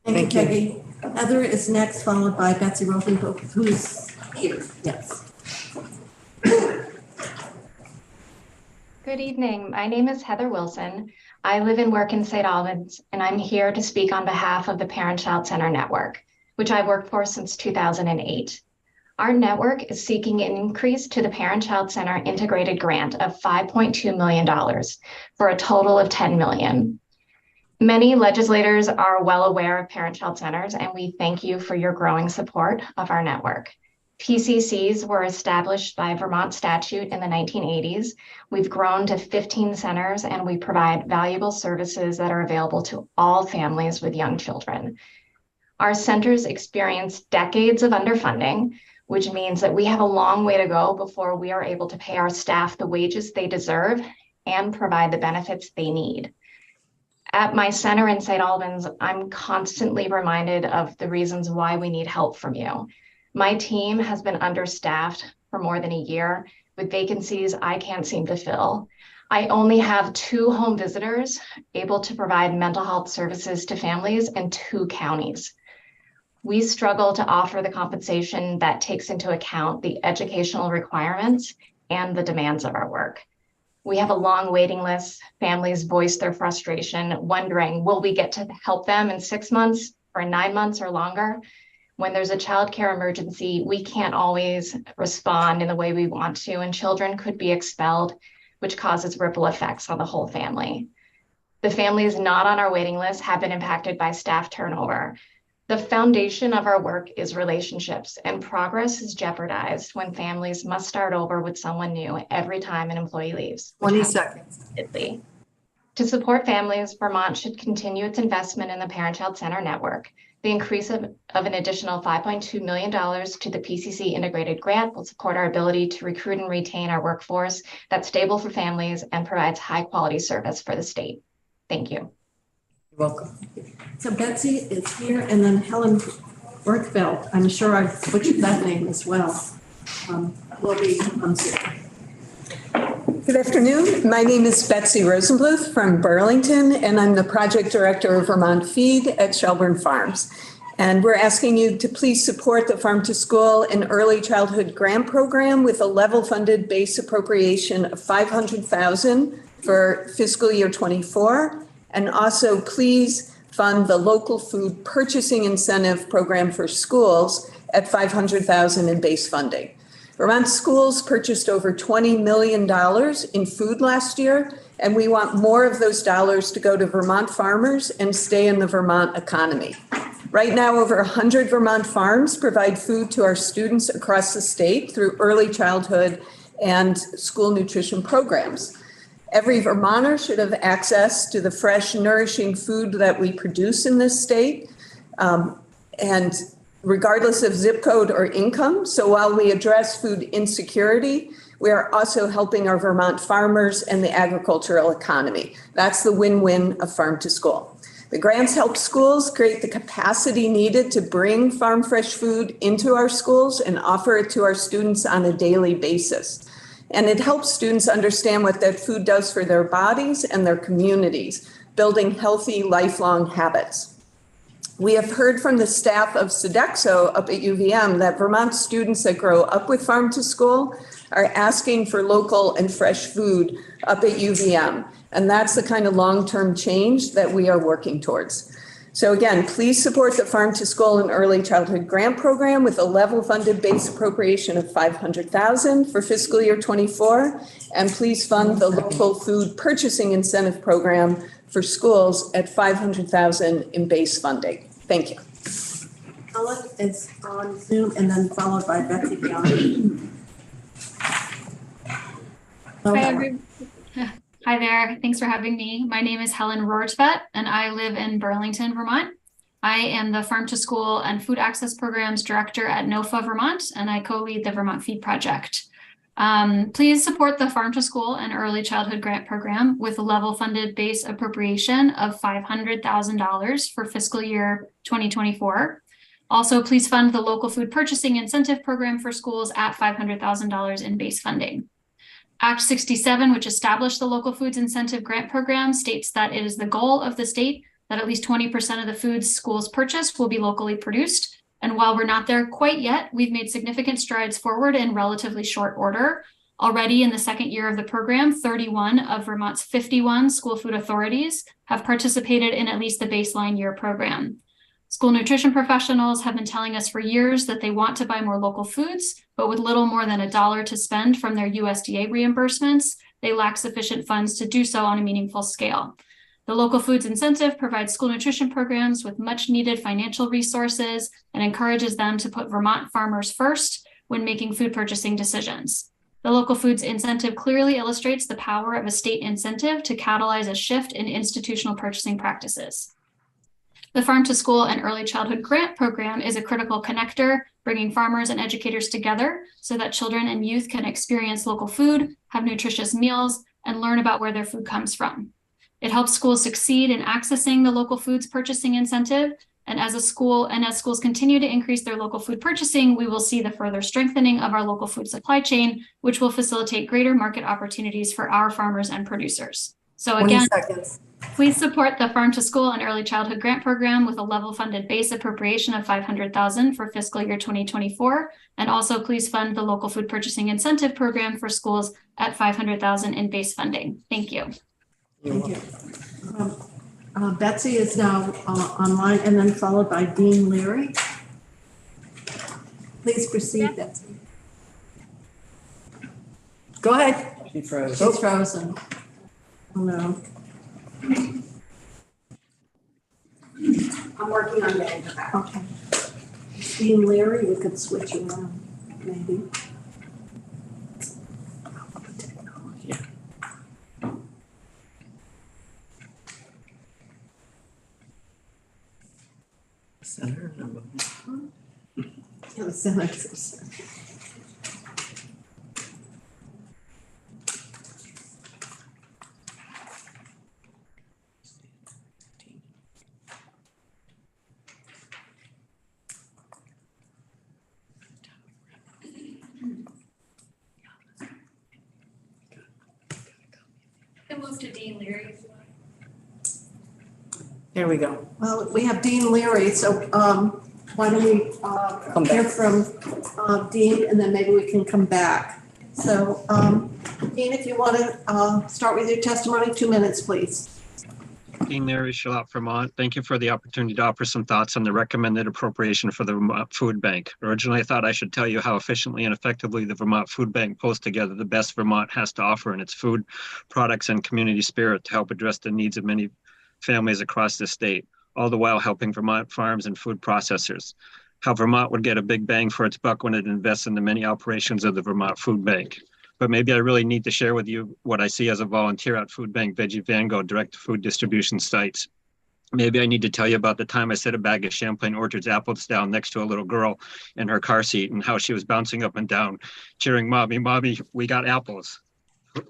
Thank you, Peggy. Heather is next, followed by Betsy Rosenbluth, who's here. Yes. Good evening. My name is Heather Wilson. I live and work in St. Albans, and I'm here to speak on behalf of the Parent-Child Center Network, which I've worked for since 2008. Our network is seeking an increase to the Parent-Child Center integrated grant of $5.2 million for a total of $10 million. Many legislators are well aware of parent-child centers, and we thank you for your growing support of our network. PCCs were established by Vermont statute in the 1980s. We've grown to 15 centers, and we provide valuable services that are available to all families with young children. Our centers experience decades of underfunding, which means that we have a long way to go before we are able to pay our staff the wages they deserve and provide the benefits they need. At my center in St. Albans, I'm constantly reminded of the reasons why we need help from you. My team has been understaffed for more than a year with vacancies I can't seem to fill. I only have 2 home visitors able to provide mental health services to families in 2 counties. We struggle to offer the compensation that takes into account the educational requirements and the demands of our work. We have a long waiting list. Families voice their frustration, wondering, will we get to help them in 6 months or 9 months or longer? When there's a childcare emergency, we can't always respond in the way we want to, and children could be expelled, which causes ripple effects on the whole family. The families not on our waiting list have been impacted by staff turnover. The foundation of our work is relationships, and progress is jeopardized when families must start over with someone new every time an employee leaves. 20 seconds. To support families, Vermont should continue its investment in the Parent-Child Center Network. The increase of an additional $5.2 million to the PCC integrated grant will support our ability to recruit and retain our workforce that's stable for families and provides high quality service for the state. Thank you. You're welcome. So Betsy is here, and then Helen Bergfeld. I'm sure I butchered that name as well. Will be on Zoom. Good afternoon. My name is Betsy Rosenbluth from Burlington, and I'm the project director of Vermont Feed at Shelburne Farms. And we're asking you to please support the Farm to School and Early Childhood Grant Program with a level funded base appropriation of $500,000 for fiscal year 24. And also please fund the local food purchasing incentive program for schools at $500,000 in base funding. Vermont schools purchased over $20 million in food last year, And we want more of those dollars to go to Vermont farmers and stay in the Vermont economy. Right now, over 100 Vermont farms provide food to our students across the state through early childhood and school nutrition programs. Every Vermonter should have access to the fresh, nourishing food that we produce in this state, and regardless of zip code or income. So while we address food insecurity, we are also helping our Vermont farmers and the agricultural economy. That's the win-win of Farm to School. The grants help schools create the capacity needed to bring farm fresh food into our schools and offer it to our students on a daily basis. And it helps students understand what that food does for their bodies and their communities, building healthy, lifelong habits. We have heard from the staff of Sodexo up at UVM that Vermont students that grow up with Farm to School are asking for local and fresh food up at UVM. And that's the kind of long-term change that we are working towards. So again, please support the Farm to School and Early Childhood Grant Program with a level funded base appropriation of $500,000 for fiscal year 24. And please fund the local food purchasing incentive program for schools at $500,000 in base funding. Thank you. Helen is on Zoom and then followed by Betsy Beyond. Hi there. Thanks for having me. My name is Helen Rortvedt, and I live in Burlington, Vermont. I am the Farm to School and Food Access Programs Director at NOFA Vermont, and I co-lead the Vermont Feed Project. Please support the Farm to School and Early Childhood Grant Program with a level funded base appropriation of $500,000 for fiscal year 2024. Also, please fund the local food purchasing incentive program for schools at $500,000 in base funding. Act 67, which established the local foods incentive grant program, states that it is the goal of the state that at least 20% of the foods schools purchase will be locally produced. And while we're not there quite yet, we've made significant strides forward in relatively short order. Already in the second year of the program, 31 of Vermont's 51 school food authorities have participated in at least the baseline year program. School nutrition professionals have been telling us for years that they want to buy more local foods, but with little more than $1 to spend from their USDA reimbursements, they lack sufficient funds to do so on a meaningful scale. The local foods incentive provides school nutrition programs with much needed financial resources and encourages them to put Vermont farmers first when making food purchasing decisions. The local foods incentive clearly illustrates the power of a state incentive to catalyze a shift in institutional purchasing practices. The Farm to School and Early Childhood Grant Program is a critical connector, bringing farmers and educators together so that children and youth can experience local food, have nutritious meals, and learn about where their food comes from. It helps schools succeed in accessing the local foods purchasing incentive. And as schools continue to increase their local food purchasing, we will see the further strengthening of our local food supply chain, which will facilitate greater market opportunities for our farmers and producers. So again, please support the Farm to School and Early Childhood Grant Program with a level funded base appropriation of $500,000 for fiscal year 2024. And also please fund the local food purchasing incentive program for schools at $500,000 in base funding. Thank you. Thank you. Betsy is now online and then followed by Dean Leary. Please proceed, Betsy. Go ahead. She's frozen. She's frozen. Oh, no. I'm working on getting her back. Okay. Dean Leary, we could switch around, maybe. Senator number one. Yeah, the senators. Move to Dean Leary. There we go. Well, we have Dean Leary, so why don't we hear from Dean and then maybe we can come back. So Dean, if you want to start with your testimony, 2 minutes, please. Dean Mary Shalott, Vermont. Thank you for the opportunity to offer some thoughts on the recommended appropriation for the Vermont Food Bank. Originally, I thought I should tell you how efficiently and effectively the Vermont Food Bank pulls together the best Vermont has to offer in its food, products, and community spirit to help address the needs of many families across the state, all the while helping Vermont farms and food processors. How Vermont would get a big bang for its buck when it invests in the many operations of the Vermont Food Bank. But maybe I really need to share with you what I see as a volunteer at Food Bank Veggie Vango direct food distribution sites. Maybe I need to tell you about the time I set a bag of Champlain Orchards apples down next to a little girl in her car seat and how she was bouncing up and down, cheering, "Mommy, Mommy, we got apples."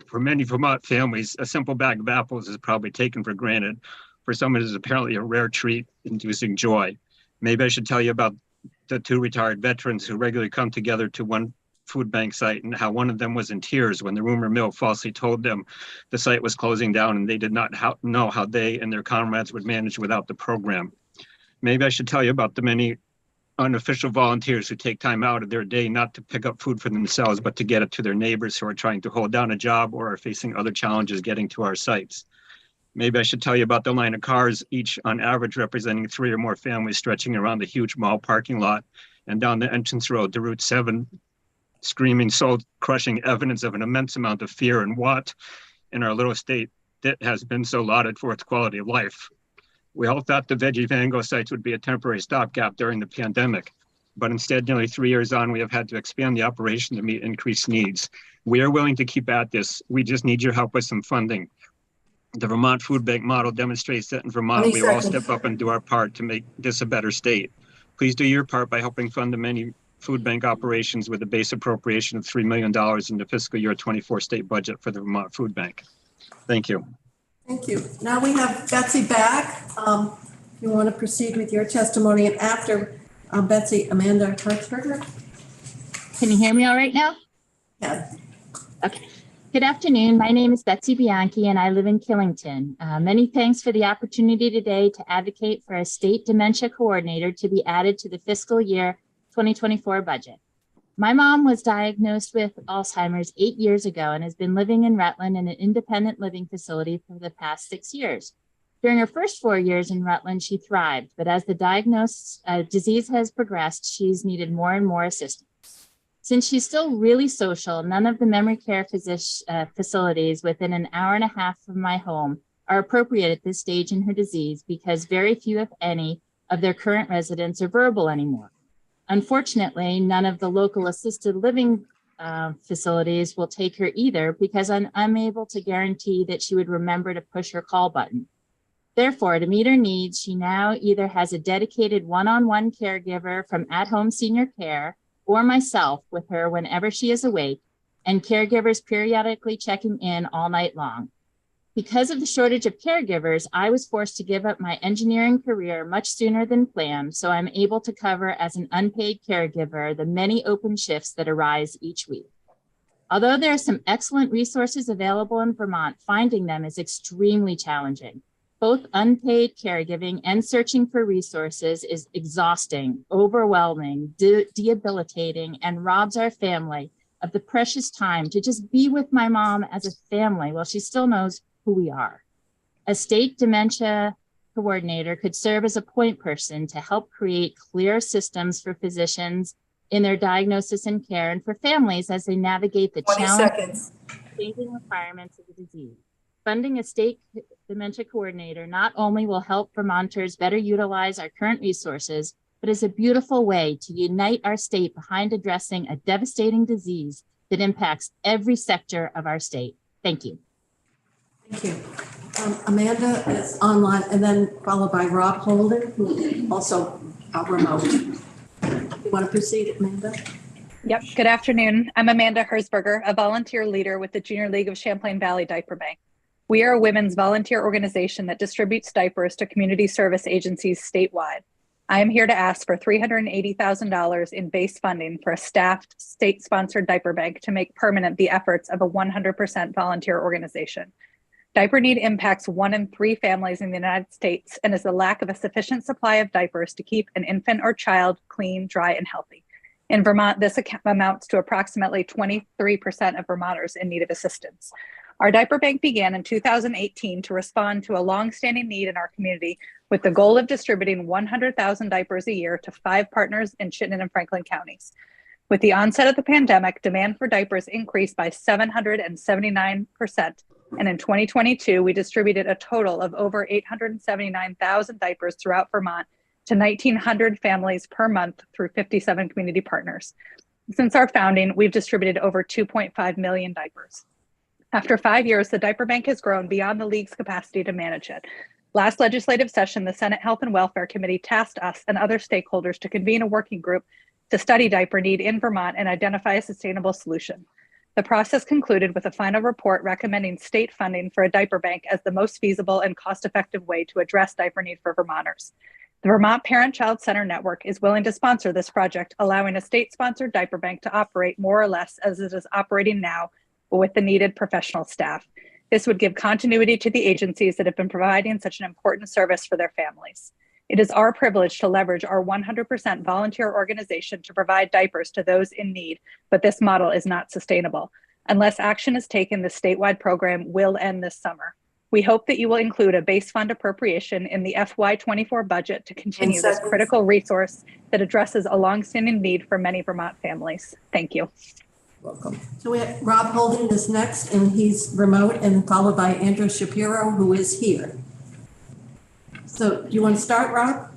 For many Vermont families, a simple bag of apples is probably taken for granted. For some, it is apparently a rare treat inducing joy. Maybe I should tell you about the two retired veterans who regularly come together to one food bank site and how one of them was in tears when the rumor mill falsely told them the site was closing down and they did not know how they and their comrades would manage without the program. Maybe I should tell you about the many unofficial volunteers who take time out of their day not to pick up food for themselves, but to get it to their neighbors who are trying to hold down a job or are facing other challenges getting to our sites. Maybe I should tell you about the line of cars, each on average representing 3 or more families stretching around the huge mall parking lot and down the entrance road to Route 7, screaming soul-crushing evidence of an immense amount of fear and want in our little state that has been so lauded for its quality of life. We all thought the Veggie Vango sites would be a temporary stopgap during the pandemic, but instead, nearly 3 years on, we have had to expand the operation to meet increased needs. We are willing to keep at this. We just need your help with some funding. The Vermont Food Bank model demonstrates that in Vermont, we all step up and do our part to make this a better state. Please do your part by helping fund the many food bank operations with a base appropriation of $3 million in the fiscal year 24 state budget for the Vermont Food Bank. Thank you. Thank you. Now we have Betsy back. If you want to proceed with your testimony, and after Betsy, Amanda Hertzberger. Can you hear me all right now? Yes. Okay. Good afternoon. My name is Betsy Bianchi and I live in Killington. Many thanks for the opportunity today to advocate for a state dementia coordinator to be added to the fiscal year 2024 budget. My mom was diagnosed with Alzheimer's 8 years ago and has been living in Rutland in an independent living facility for the past 6 years. During her first 4 years in Rutland, she thrived, but as the diagnosed disease has progressed, she's needed more and more assistance. Since she's still really social, none of the memory care facilities within an hour and a half from my home are appropriate at this stage in her disease because very few, if any, of their current residents are verbal anymore. Unfortunately, none of the local assisted living facilities will take her either because I'm unable to guarantee that she would remember to push her call button. Therefore, to meet her needs, she now either has a dedicated one-on-one caregiver from at-home senior care or myself with her whenever she is awake, and caregivers periodically checking in all night long. Because of the shortage of caregivers, I was forced to give up my engineering career much sooner than planned, so I'm able to cover as an unpaid caregiver the many open shifts that arise each week. Although there are some excellent resources available in Vermont, finding them is extremely challenging. Both unpaid caregiving and searching for resources is exhausting, overwhelming, debilitating, and robs our family of the precious time to just be with my mom as a family while she still knows who we are. A state dementia coordinator could serve as a point person to help create clear systems for physicians in their diagnosis and care and for families as they navigate the changing requirements of the disease. Funding a state dementia coordinator not only will help Vermonters better utilize our current resources, but is a beautiful way to unite our state behind addressing a devastating disease that impacts every sector of our state. Thank you. Thank you. Amanda is online and then followed by Rob Holden, who also remote. You want to proceed, Amanda? Yep. Good afternoon. I'm Amanda Herzberger, a volunteer leader with the Junior League of Champlain Valley Diaper Bank. We are a women's volunteer organization that distributes diapers to community service agencies statewide. I am here to ask for $380,000 in base funding for a staffed, state-sponsored diaper bank to make permanent the efforts of a 100% volunteer organization. Diaper need impacts 1 in 3 families in the United States and is the lack of a sufficient supply of diapers to keep an infant or child clean, dry, and healthy. In Vermont, this amounts to approximately 23% of Vermonters in need of assistance. Our diaper bank began in 2018 to respond to a longstanding need in our community with the goal of distributing 100,000 diapers a year to 5 partners in Chittenden and Franklin counties. With the onset of the pandemic, demand for diapers increased by 779%. And in 2022, we distributed a total of over 879,000 diapers throughout Vermont to 1,900 families per month through 57 community partners. Since our founding, we've distributed over 2.5 million diapers. After 5 years, the diaper bank has grown beyond the league's capacity to manage it. Last legislative session, the Senate Health and Welfare Committee tasked us and other stakeholders to convene a working group to study diaper need in Vermont and identify a sustainable solution. The process concluded with a final report recommending state funding for a diaper bank as the most feasible and cost-effective way to address diaper need for Vermonters. The Vermont Parent-Child Center Network is willing to sponsor this project, allowing a state-sponsored diaper bank to operate more or less as it is operating now, but with the needed professional staff. This would give continuity to the agencies that have been providing such an important service for their families. It is our privilege to leverage our 100% volunteer organization to provide diapers to those in need, but this model is not sustainable. Unless action is taken, the statewide program will end this summer. We hope that you will include a base fund appropriation in the FY24 budget to continue this critical resource that addresses a longstanding need for many Vermont families. Thank you. Welcome. So we have Rob Holden is next, and he's remote, and followed by Andrew Shapiro, who is here. So you want to start, Rob?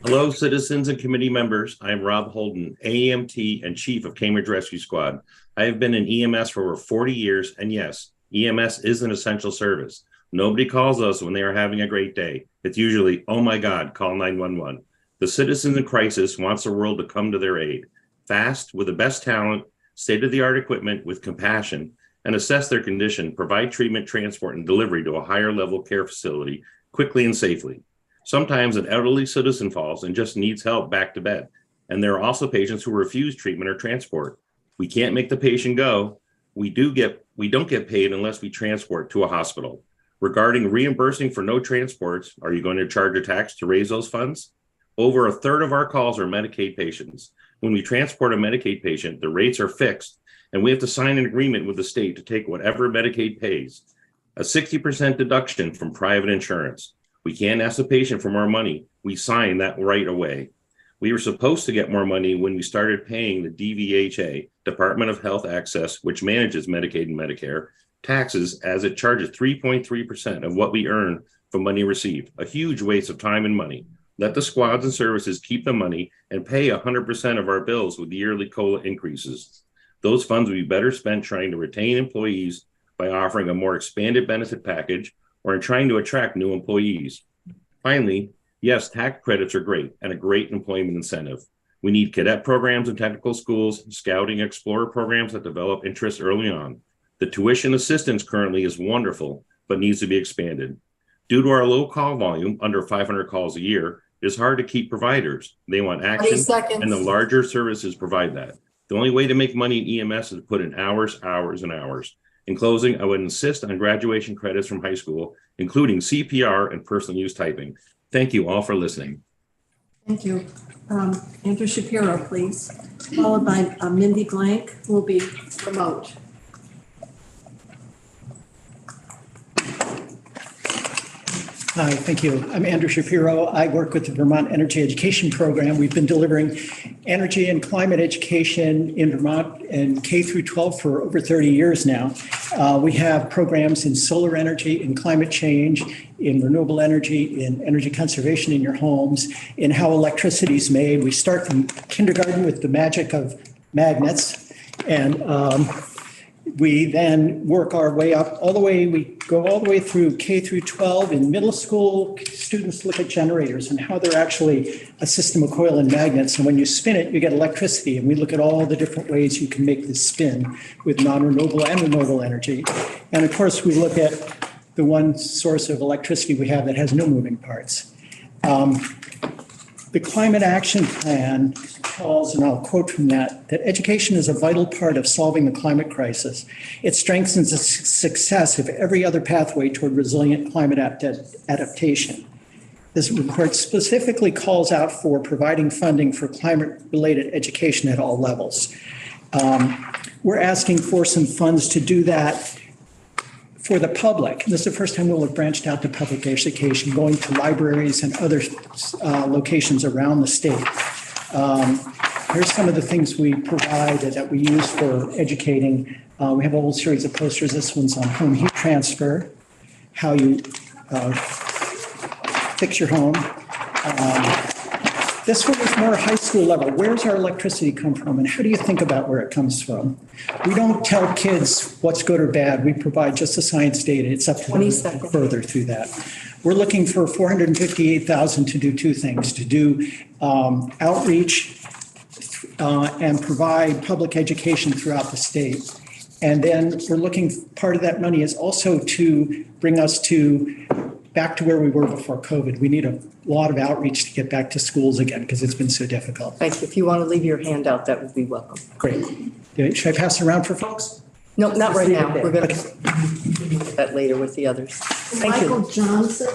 Hello, citizens and committee members. I am Rob Holden, AEMT and Chief of Cambridge Rescue Squad. I have been in EMS for over 40 years, and yes, EMS is an essential service. Nobody calls us when they are having a great day. It's usually, oh my God, call 911. The citizens in crisis wants the world to come to their aid. Fast, with the best talent, state-of-the-art equipment with compassion, and assess their condition, provide treatment, transport, and delivery to a higher level care facility quickly and safely. Sometimes an elderly citizen falls and just needs help back to bed. And there are also patients who refuse treatment or transport. We can't make the patient go. We don't get paid unless we transport to a hospital. Regarding reimbursing for no transports, are you going to charge a tax to raise those funds? Over a third of our calls are Medicaid patients. When we transport a Medicaid patient, the rates are fixed, and we have to sign an agreement with the state to take whatever Medicaid pays. A 60% deduction from private insurance. We can't ask the patient for more money. We sign that right away. We were supposed to get more money when we started paying the DVHA, Department of Health Access, which manages Medicaid and Medicare, taxes, as it charges 3.3% of what we earn from money received. A huge waste of time and money. Let the squads and services keep the money and pay 100% of our bills with yearly COLA increases. Those funds would be better spent trying to retain employees by offering a more expanded benefit package or in trying to attract new employees. Finally, yes, tax credits are great and a great employment incentive. We need cadet programs in technical schools, scouting, explorer programs that develop interest early on. The tuition assistance currently is wonderful, but needs to be expanded. Due to our low call volume, under 500 calls a year, it's hard to keep providers. They want action, and the larger services provide that. The only way to make money in EMS is to put in hours, hours, and hours. In closing, I would insist on graduation credits from high school, including CPR and personal use typing. Thank you all for listening. Thank you. Andrew Shapiro, please, followed by Mindy Blank, who will be remote. Hi, thank you. I'm Andrew Shapiro. I work with the Vermont Energy Education Program. We've been delivering energy and climate education in Vermont and K through 12 for over 30 years now. We have programs in solar energy, in climate change, in renewable energy, in energy conservation in your homes, in how electricity is made. We start from kindergarten with the magic of magnets, and we then work our way up all the way, we go all the way through K through 12. In middle school, students look at generators and how they're actually a system of coil and magnets. And when you spin it, you get electricity. And we look at all the different ways you can make this spin with non-renewable and renewable energy. And of course, we look at the one source of electricity we have that has no moving parts. The Climate Action Plan calls, and I'll quote from that education is a vital part of solving the climate crisis. It strengthens the success of every other pathway toward resilient climate adaptation. This report specifically calls out for providing funding for climate-related education at all levels. We're asking for some funds to do that for the public, this is the first time we'll have branched out to public education, going to libraries and other locations around the state. Here's some of the things we provide that we use for educating. We have a whole series of posters. This one's on home heat transfer, how you fix your home. This one is more high school level. Where's our electricity come from and how do you think about where it comes from? We don't tell kids what's good or bad. We provide just the science data. It's up to them further through that. We're looking for $458,000 to do two things, to do outreach and provide public education throughout the state. And then we're looking, part of that money is also to bring us back to where we were before COVID. We need a lot of outreach to get back to schools again because it's been so difficult. Thank you. If you want to leave your handout, that would be welcome. Great. Should I pass it around for folks? No, not right now. We're going to do that later with the others. Thank you. Michael Johnson.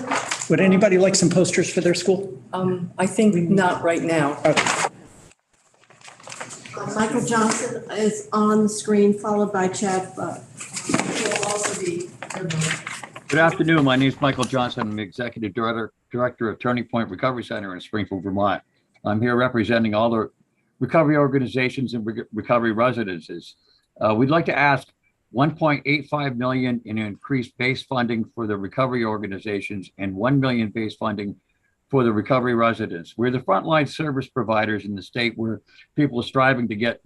Would anybody like some posters for their school? I think not right now. Okay. Michael Johnson is on the screen, followed by Chad Butt. He'll also be. Good afternoon. My name is Michael Johnson. I'm the Executive Director of Turning Point Recovery Center in Springfield, Vermont. I'm here representing all the recovery organizations and recovery residences. We'd like to ask $1.85 million in increased base funding for the recovery organizations and $1 million base funding for the recovery residents. We're the frontline service providers in the state where people are striving to get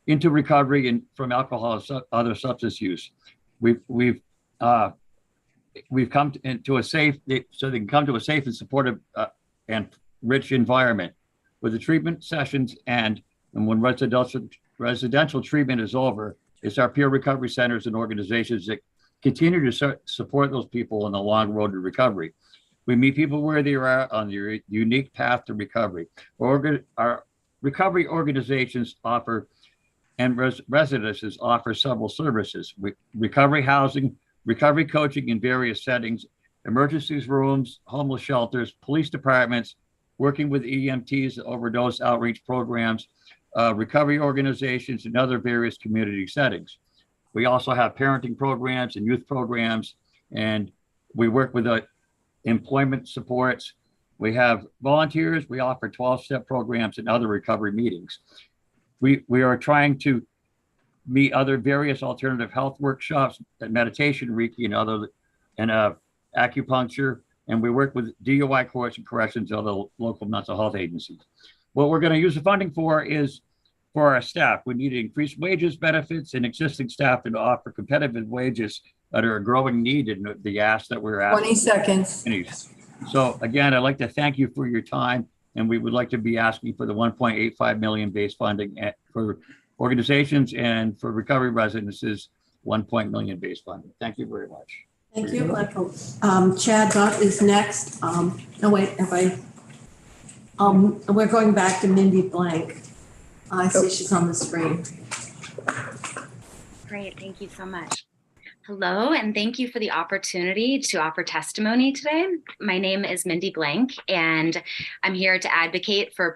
into recovery and from alcohol and other substance use. We've come into a safe, so they can come to a safe and supportive and rich environment with the treatment sessions and when residential treatment is over, it's our peer recovery centers and organizations that continue to support those people on the long road to recovery. We meet people where they are on their unique path to recovery. Our recovery organizations offer and residences offer several services: recovery housing, recovery coaching in various settings, emergency rooms, homeless shelters, police departments, working with EMTs, overdose outreach programs, recovery organizations, and other various community settings. We also have parenting programs and youth programs, and we work with employment supports. We have volunteers. We offer 12-step programs and other recovery meetings. We are trying to meet other various alternative health workshops, meditation, Reiki, and acupuncture, and we work with DUI courts and corrections and other local mental health agencies. What we're going to use the funding for is for our staff. We need to increase wages, benefits, and existing staff to offer competitive wages that are a growing need in the ask that we're asking. 20 seconds. So again, I'd like to thank you for your time, and we would like to be asking for the $1.85 million base funding for organizations and for recovery residences, $1 million base funding. Thank you very much. Thank you, Michael. Chad Butt is next. No, wait, we're going back to Mindy Blank. I see she's on the screen. Great, thank you so much. Hello, and thank you for the opportunity to offer testimony today. My name is Mindy Blank, and I'm here to advocate for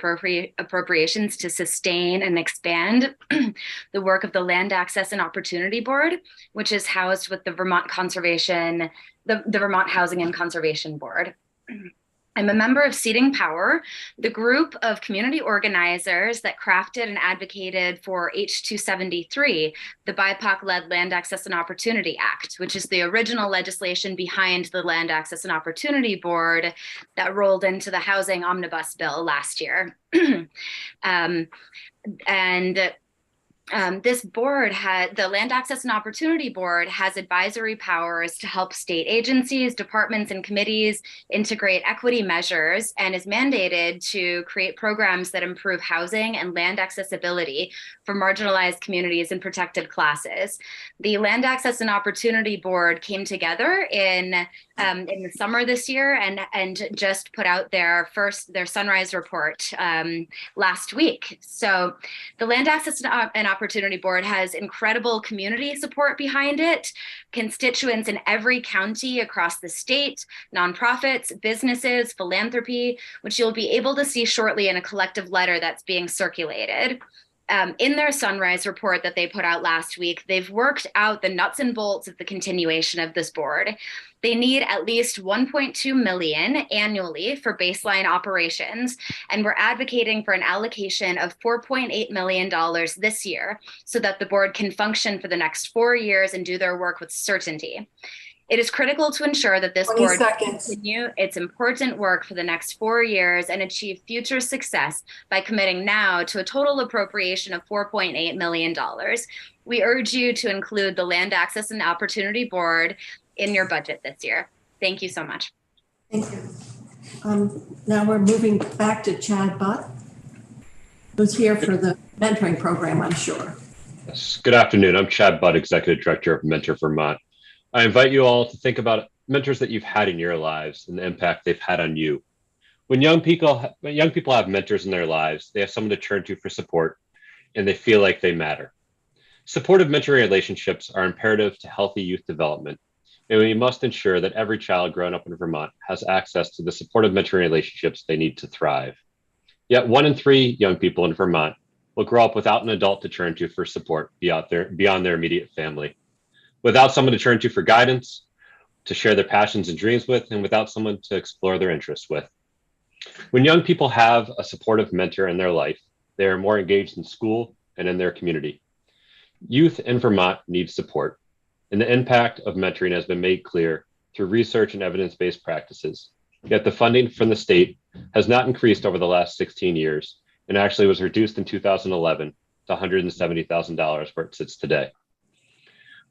appropriations to sustain and expand the work of the Land Access and Opportunity Board, which is housed with the Vermont Conservation, the Vermont Housing and Conservation Board. I'm a member of Seeding Power, the group of community organizers that crafted and advocated for H273, the BIPOC-led Land Access and Opportunity Act, which is the original legislation behind the Land Access and Opportunity Board that rolled into the Housing Omnibus Bill last year. This board the Land Access and Opportunity Board has advisory powers to help state agencies, departments, and committees integrate equity measures and is mandated to create programs that improve housing and land accessibility for marginalized communities and protected classes. The Land Access and Opportunity Board came together in the summer this year and just put out their sunrise report last week. So the Land Access and Opportunity Board has incredible community support behind it, constituents in every county across the state, nonprofits, businesses, philanthropy, which you'll be able to see shortly in a collective letter that's being circulated. In their Sunrise report that they put out last week, they've worked out the nuts and bolts of the continuation of this board. They need at least 1.2 million annually for baseline operations, and we're advocating for an allocation of $4.8 million this year so that the board can function for the next 4 years and do their work with certainty. It is critical to ensure that this board can continue its important work for the next 4 years and achieve future success by committing now to a total appropriation of $4.8 million. We urge you to include the Land Access and Opportunity Board in your budget this year. Thank you so much. Thank you. Now we're moving back to Chad Butt, who's here for the mentoring program, I'm sure. Yes. Good afternoon. I'm Chad Butt, Executive Director of Mentor Vermont. I invite you all to think about mentors that you've had in your lives and the impact they've had on you. When young people have mentors in their lives, they have someone to turn to for support, and they feel like they matter. Supportive mentoring relationships are imperative to healthy youth development, and we must ensure that every child growing up in Vermont has access to the supportive mentoring relationships they need to thrive. Yet 1 in 3 young people in Vermont will grow up without an adult to turn to for support beyond their immediate family, without someone to turn to for guidance, to share their passions and dreams with, and without someone to explore their interests with. When young people have a supportive mentor in their life, they are more engaged in school and in their community. Youth in Vermont need support, and the impact of mentoring has been made clear through research and evidence-based practices. Yet the funding from the state has not increased over the last 16 years, and actually was reduced in 2011 to $170,000 where it sits today.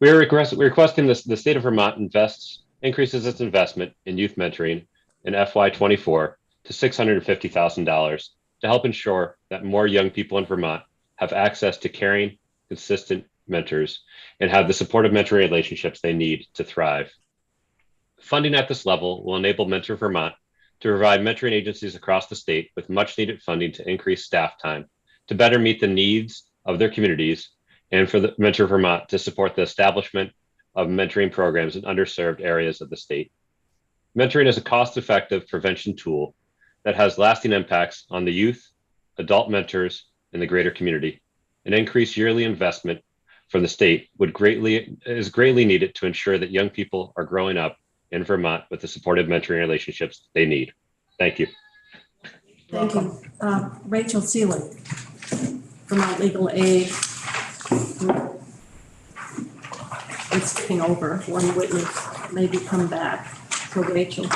We are requesting the state of Vermont increases its investment in youth mentoring in FY24 to $650,000 to help ensure that more young people in Vermont have access to caring, consistent mentors and have the supportive mentoring relationships they need to thrive. Funding at this level will enable Mentor Vermont to provide mentoring agencies across the state with much needed funding to increase staff time, to better meet the needs of their communities, and for the Mentor Vermont to support the establishment of mentoring programs in underserved areas of the state. Mentoring is a cost-effective prevention tool that has lasting impacts on the youth, adult mentors, and the greater community. An increased yearly investment from the state is greatly needed to ensure that young people are growing up in Vermont with the supportive mentoring relationships they need. Thank you. Thank you. Rachel Seelig, Vermont Legal Aid. I'm skipping over one witness, maybe come back for Rachel.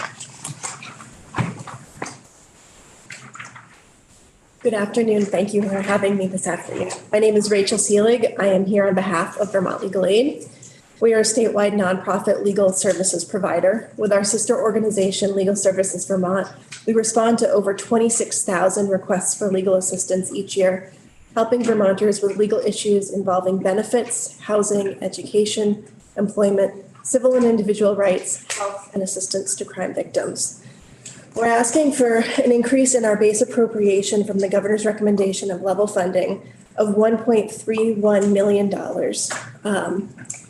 Good afternoon. Thank you for having me this afternoon. My name is Rachel Seelig. I am here on behalf of Vermont Legal Aid. We are a statewide nonprofit legal services provider. With our sister organization, Legal Services Vermont, we respond to over 26,000 requests for legal assistance each year, helping Vermonters with legal issues involving benefits, housing, education, employment, civil and individual rights, health, and assistance to crime victims. We're asking for an increase in our base appropriation from the governor's recommendation of level funding of $1.31 million.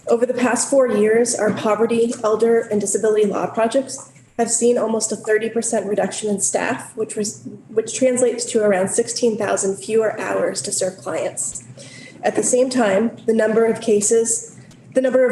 Over the past 4 years, our poverty, elder, and disability law projects have seen almost a 30% reduction in staff, which translates to around 16,000 fewer hours to serve clients. At the same time, the number of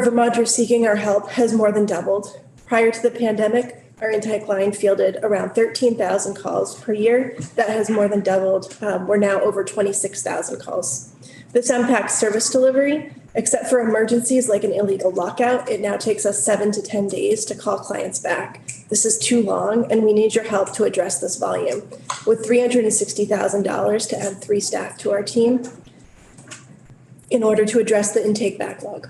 Vermonters seeking our help has more than doubled. Prior to the pandemic, our intake line fielded around 13,000 calls per year. That has more than doubled. We're now over 26,000 calls. This impacts service delivery. Except for emergencies like an illegal lockout, it now takes us 7 to 10 days to call clients back. This is too long, and we need your help to address this volume. With $360,000 to add 3 staff to our team in order to address the intake backlog.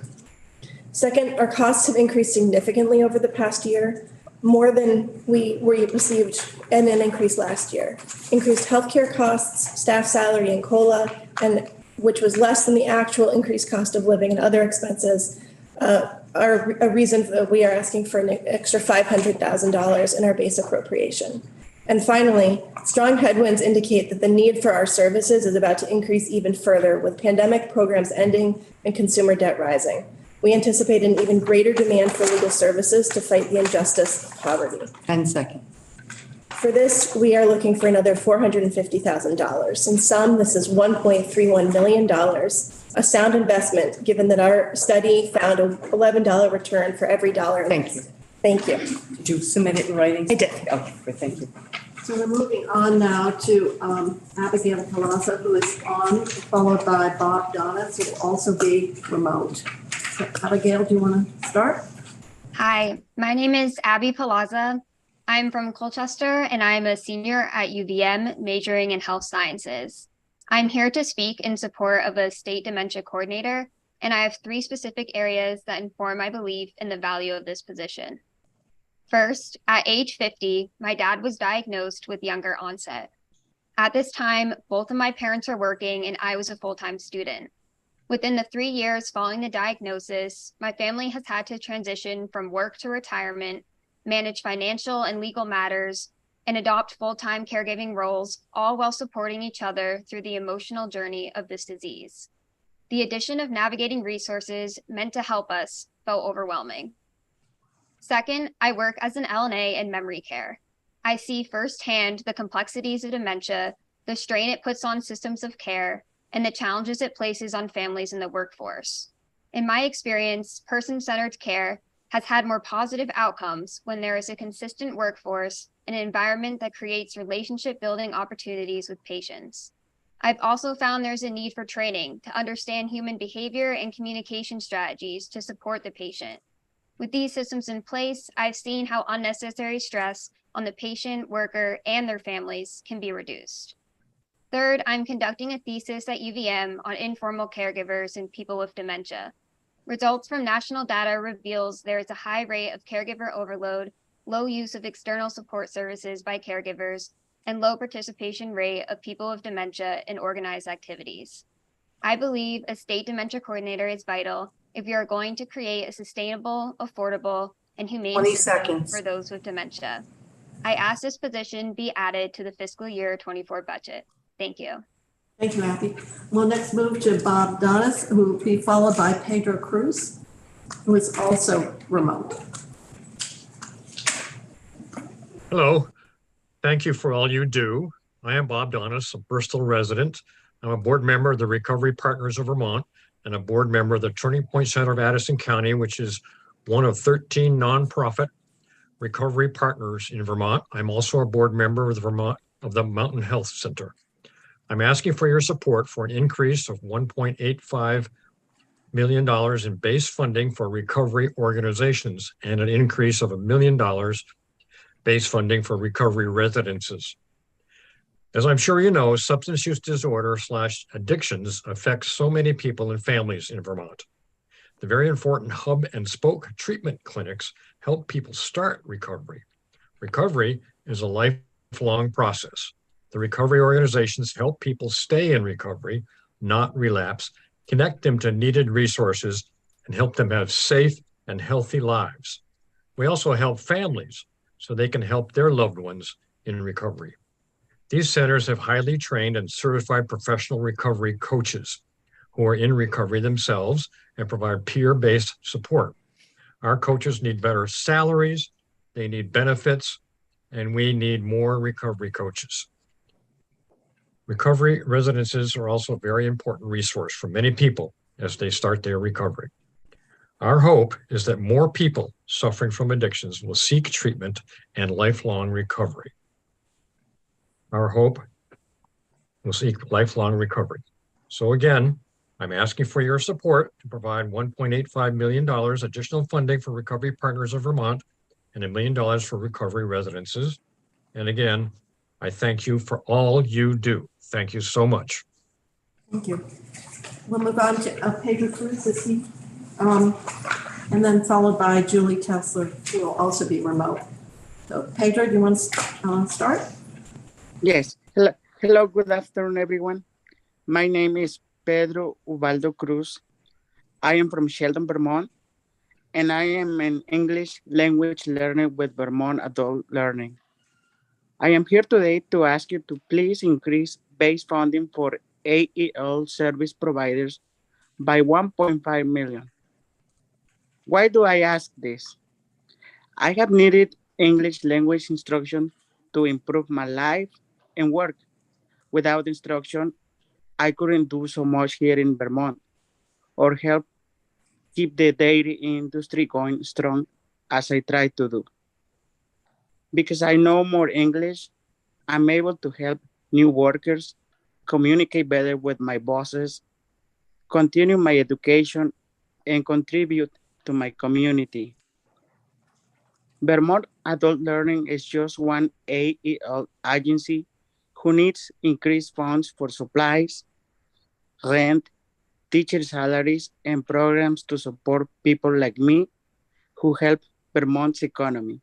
Second, our costs have increased significantly over the past year, more than we received and an increase last year. Increased healthcare costs, staff salary and COLA, and which was less than the actual increased cost of living and other expenses, are a reason that we are asking for an extra $500,000 in our base appropriation. And finally, strong headwinds indicate that the need for our services is about to increase even further with pandemic programs ending and consumer debt rising. We anticipate an even greater demand for legal services to fight the injustice of poverty. 10 seconds. For this, we are looking for another $450,000. In sum, this is $1.31 million, a sound investment, given that our study found an $11 return for every dollar. Thank you. Thank you. Did you submit it in writing? I did. Okay, great, thank you. So we're moving on now to Abigail Palazzo, who is on, followed by Bob Donis, who will also be remote. So Abigail, do you want to start? Hi, my name is Abby Palazza. I'm from Colchester and I'm a senior at UVM majoring in health sciences. I'm here to speak in support of a state dementia coordinator, and I have 3 specific areas that inform my belief in the value of this position. First, at age 50, my dad was diagnosed with younger onset. At this time, both of my parents were working and I was a full-time student. Within the 3 years following the diagnosis, my family has had to transition from work to retirement, manage financial and legal matters, and adopt full-time caregiving roles, all while supporting each other through the emotional journey of this disease. The addition of navigating resources meant to help us felt overwhelming. Second, I work as an LNA in memory care. I see firsthand the complexities of dementia, the strain it puts on systems of care, and the challenges it places on families in the workforce. In my experience, person-centered care has had more positive outcomes when there is a consistent workforce and an environment that creates relationship-building opportunities with patients. I've also found there's a need for training to understand human behavior and communication strategies to support the patient. With these systems in place, I've seen how unnecessary stress on the patient, worker, and their families can be reduced. Third, I'm conducting a thesis at UVM on informal caregivers and people with dementia. Results from national data reveals there is a high rate of caregiver overload, low use of external support services by caregivers, and low participation rate of people with dementia in organized activities. I believe a state dementia coordinator is vital if we are going to create a sustainable, affordable, and humane 20 system seconds. for those with dementia. I ask this position be added to the fiscal year 24 budget. Thank you. Thank you, Abby. We'll next move to Bob Donis, who will be followed by Pedro Cruz, who is also remote. Hello. Thank you for all you do. I am Bob Donis, a Bristol resident. I'm a board member of the Recovery Partners of Vermont and a board member of the Turning Point Center of Addison County, which is one of 13 nonprofit recovery partners in Vermont. I'm also a board member of the Mountain Health Center. I'm asking for your support for an increase of $1.85 million in base funding for recovery organizations and an increase of $1 million base funding for recovery residences. As I'm sure you know, substance use disorder / addictions affect so many people and families in Vermont. The very important hub and spoke treatment clinics help people start recovery. Recovery is a lifelong process. The recovery organizations help people stay in recovery, not relapse, connect them to needed resources, and help them have safe and healthy lives. We also help families so they can help their loved ones in recovery. These centers have highly trained and certified professional recovery coaches who are in recovery themselves and provide peer-based support. Our coaches need better salaries, they need benefits, and we need more recovery coaches. Recovery residences are also a very important resource for many people as they start their recovery. Our hope is that more people suffering from addictions will seek treatment and lifelong recovery. Our hope will seek lifelong recovery. So again, I'm asking for your support to provide $1.85 million additional funding for Recovery Partners of Vermont and $1 million for recovery residences. And again, I thank you for all you do. Thank you so much. Thank you. We'll move on to Pedro Cruz, is he? And then followed by Julie Tesler, who will also be remote. So Pedro, do you want to start? Yes. Hello, good afternoon, everyone. My name is Pedro Ubaldo Cruz. I am from Sheldon, Vermont, and I am an English language learner with Vermont Adult Learning. I am here today to ask you to please increase base funding for AEL service providers by $1.5 million. Why do I ask this? I have needed English language instruction to improve my life and work. Without instruction, I couldn't do so much here in Vermont or help keep the dairy industry going strong as I try to do. Because I know more English, I'm able to help new workers communicate better with my bosses, continue my education, and contribute to my community. Vermont Adult Learning is just one AEL agency who needs increased funds for supplies, rent, teacher salaries, and programs to support people like me who help Vermont's economy.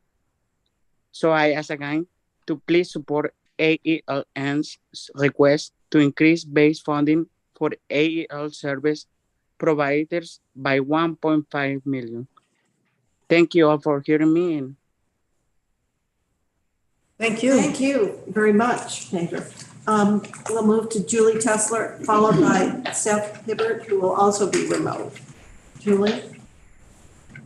So I ask again to please support AELN's request to increase base funding for AEL service providers by 1.5 million. Thank you all for hearing me. And Thank you. Thank you very much, Pedro. We'll move to Julie Tessler, followed by Seth Hibbert, who will also be remote. Julie?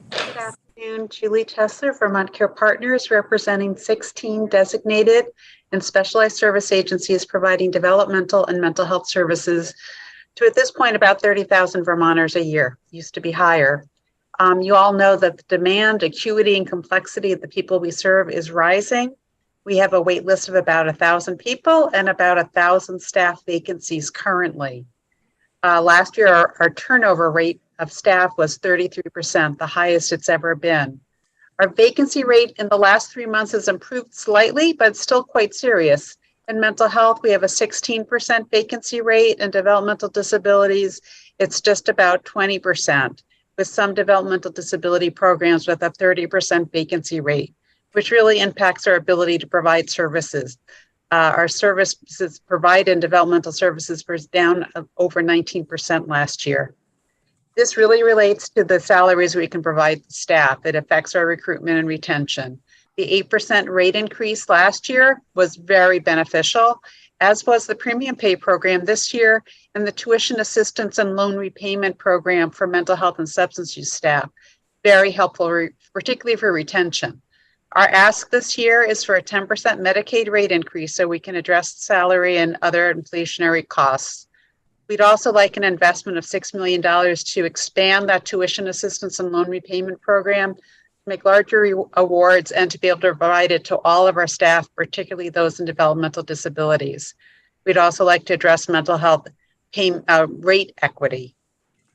Good afternoon, Julie Tessler, Vermont Care Partners, representing 16 designated and specialized service agencies providing developmental and mental health services to, at this point, about 30,000 Vermonters a year. Used to be higher. You all know that the demand, acuity, and complexity of the people we serve is rising. We have a wait list of about 1,000 people and about 1,000 staff vacancies currently. Last year, our turnover rate of staff was 33%, the highest it's ever been. Our vacancy rate in the last 3 months has improved slightly, but still quite serious. In mental health, we have a 16% vacancy rate. In developmental disabilities, it's just about 20%, with some developmental disability programs with a 30% vacancy rate, which really impacts our ability to provide services. Our services provided in developmental services was down over 19% last year. This really relates to the salaries we can provide staff. It affects our recruitment and retention. The 8% rate increase last year was very beneficial, as was the premium pay program this year and the tuition assistance and loan repayment program for mental health and substance use staff. Very helpful, particularly for retention. Our ask this year is for a 10% Medicaid rate increase so we can address salary and other inflationary costs. We'd also like an investment of $6 million to expand that tuition assistance and loan repayment program, make larger awards, and to be able to provide it to all of our staff, particularly those in developmental disabilities. We'd also like to address mental health rate equity.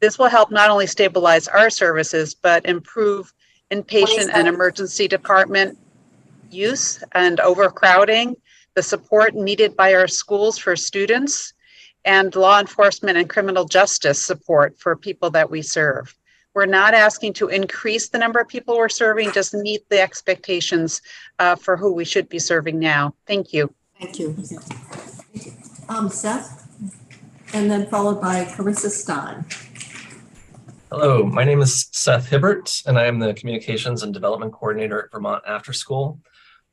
This will help not only stabilize our services, but improve inpatient and emergency department use and overcrowding, the support needed by our schools for students, and law enforcement and criminal justice support for people that we serve. We're not asking to increase the number of people we're serving, just meet the expectations for who we should be serving now. Thank you. Thank you. Seth, and then followed by Carissa Stein. Hello, my name is Seth Hibbert, and I am the Communications and Development Coordinator at Vermont After School.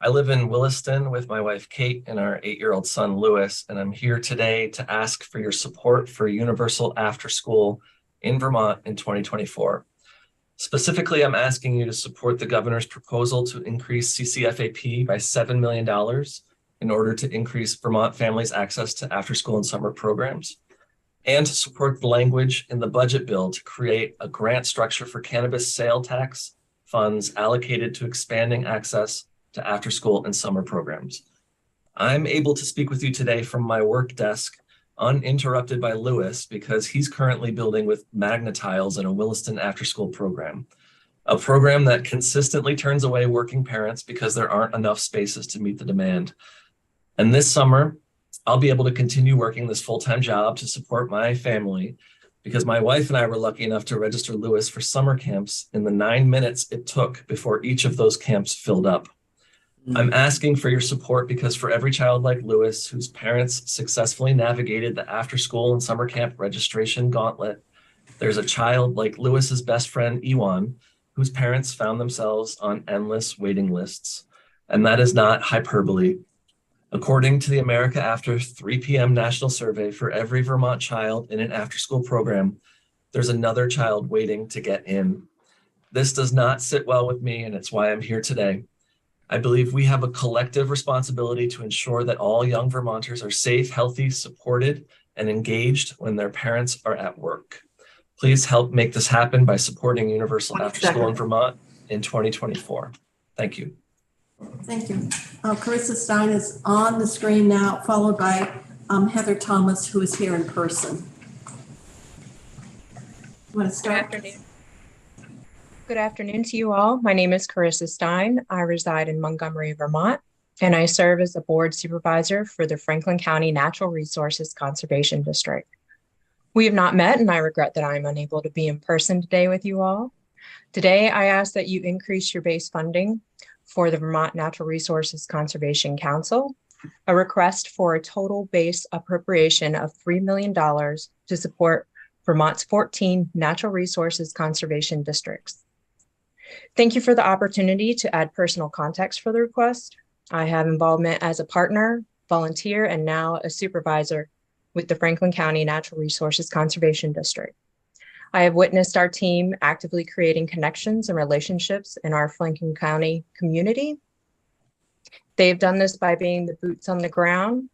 I live in Williston with my wife, Kate, and our 8-year-old son, Lewis, and I'm here today to ask for your support for universal after school in Vermont in 2024. Specifically, I'm asking you to support the governor's proposal to increase CCFAP by $7 million in order to increase Vermont families' access to after school and summer programs, and to support the language in the budget bill to create a grant structure for cannabis sale tax funds allocated to expanding access to after school and summer programs. I'm able to speak with you today from my work desk, uninterrupted by Lewis, because he's currently building with Magnetiles in a Williston after school program, a program that consistently turns away working parents because there aren't enough spaces to meet the demand. And this summer, I'll be able to continue working this full-time job to support my family because my wife and I were lucky enough to register Lewis for summer camps in the 9 minutes it took before each of those camps filled up. I'm asking for your support because for every child like Lewis, whose parents successfully navigated the after school and summer camp registration gauntlet, there's a child like Lewis's best friend, Ewan, whose parents found themselves on endless waiting lists. And that is not hyperbole. According to the America After 3 p.m. National Survey, for every Vermont child in an after-school program, there's another child waiting to get in. This does not sit well with me, and it's why I'm here today. I believe we have a collective responsibility to ensure that all young Vermonters are safe, healthy, supported, and engaged when their parents are at work. Please help make this happen by supporting Universal After School in Vermont in 2024. Thank you. Thank you. Carissa Stein is on the screen now, followed by Heather Thomas, who is here in person. You want to start? Good afternoon. Good afternoon to you all. My name is Carissa Stein. I reside in Montgomery, Vermont, and I serve as a board supervisor for the Franklin County Natural Resources Conservation District. We have not met, and I regret that I am unable to be in person today with you all. Today, I ask that you increase your base funding for the Vermont Natural Resources Conservation Council, a request for a total base appropriation of $3 million to support Vermont's 14 natural resources conservation districts. Thank you for the opportunity to add personal context for the request. I have involvement as a partner, volunteer, and now a supervisor with the Franklin County Natural Resources Conservation District. I have witnessed our team actively creating connections and relationships in our Franklin County community. They've done this by being the boots on the ground.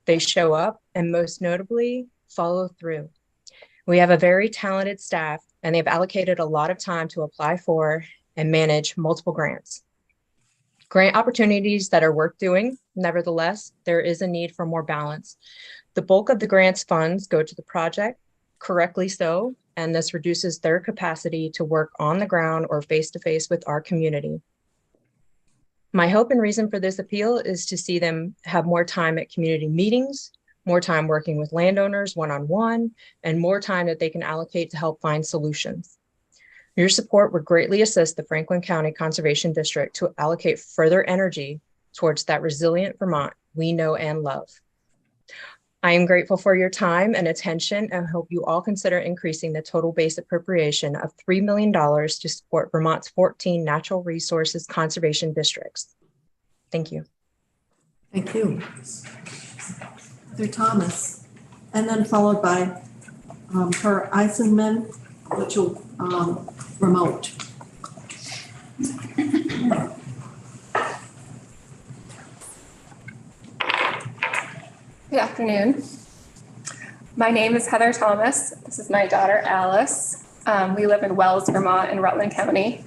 They show up and most notably follow through. We have a very talented staff and they've allocated a lot of time to apply for and manage multiple grants. Grant opportunities that are worth doing. Nevertheless, there is a need for more balance. The bulk of the grants funds go to the project, correctly so, and this reduces their capacity to work on the ground or face-to-face with our community. My hope and reason for this appeal is to see them have more time at community meetings, more time working with landowners one-on-one, and more time that they can allocate to help find solutions. Your support would greatly assist the Franklin County Conservation District to allocate further energy towards that resilient Vermont we know and love. I am grateful for your time and attention and hope you all consider increasing the total base appropriation of $3 million to support Vermont's 14 natural resources conservation districts. Thank you. Thank you. Heather Thomas, and then followed by Per Eisenman, which will remote. Good afternoon. My name is Heather Thomas. This is my daughter, Alice. We live in Wells, Vermont in Rutland County.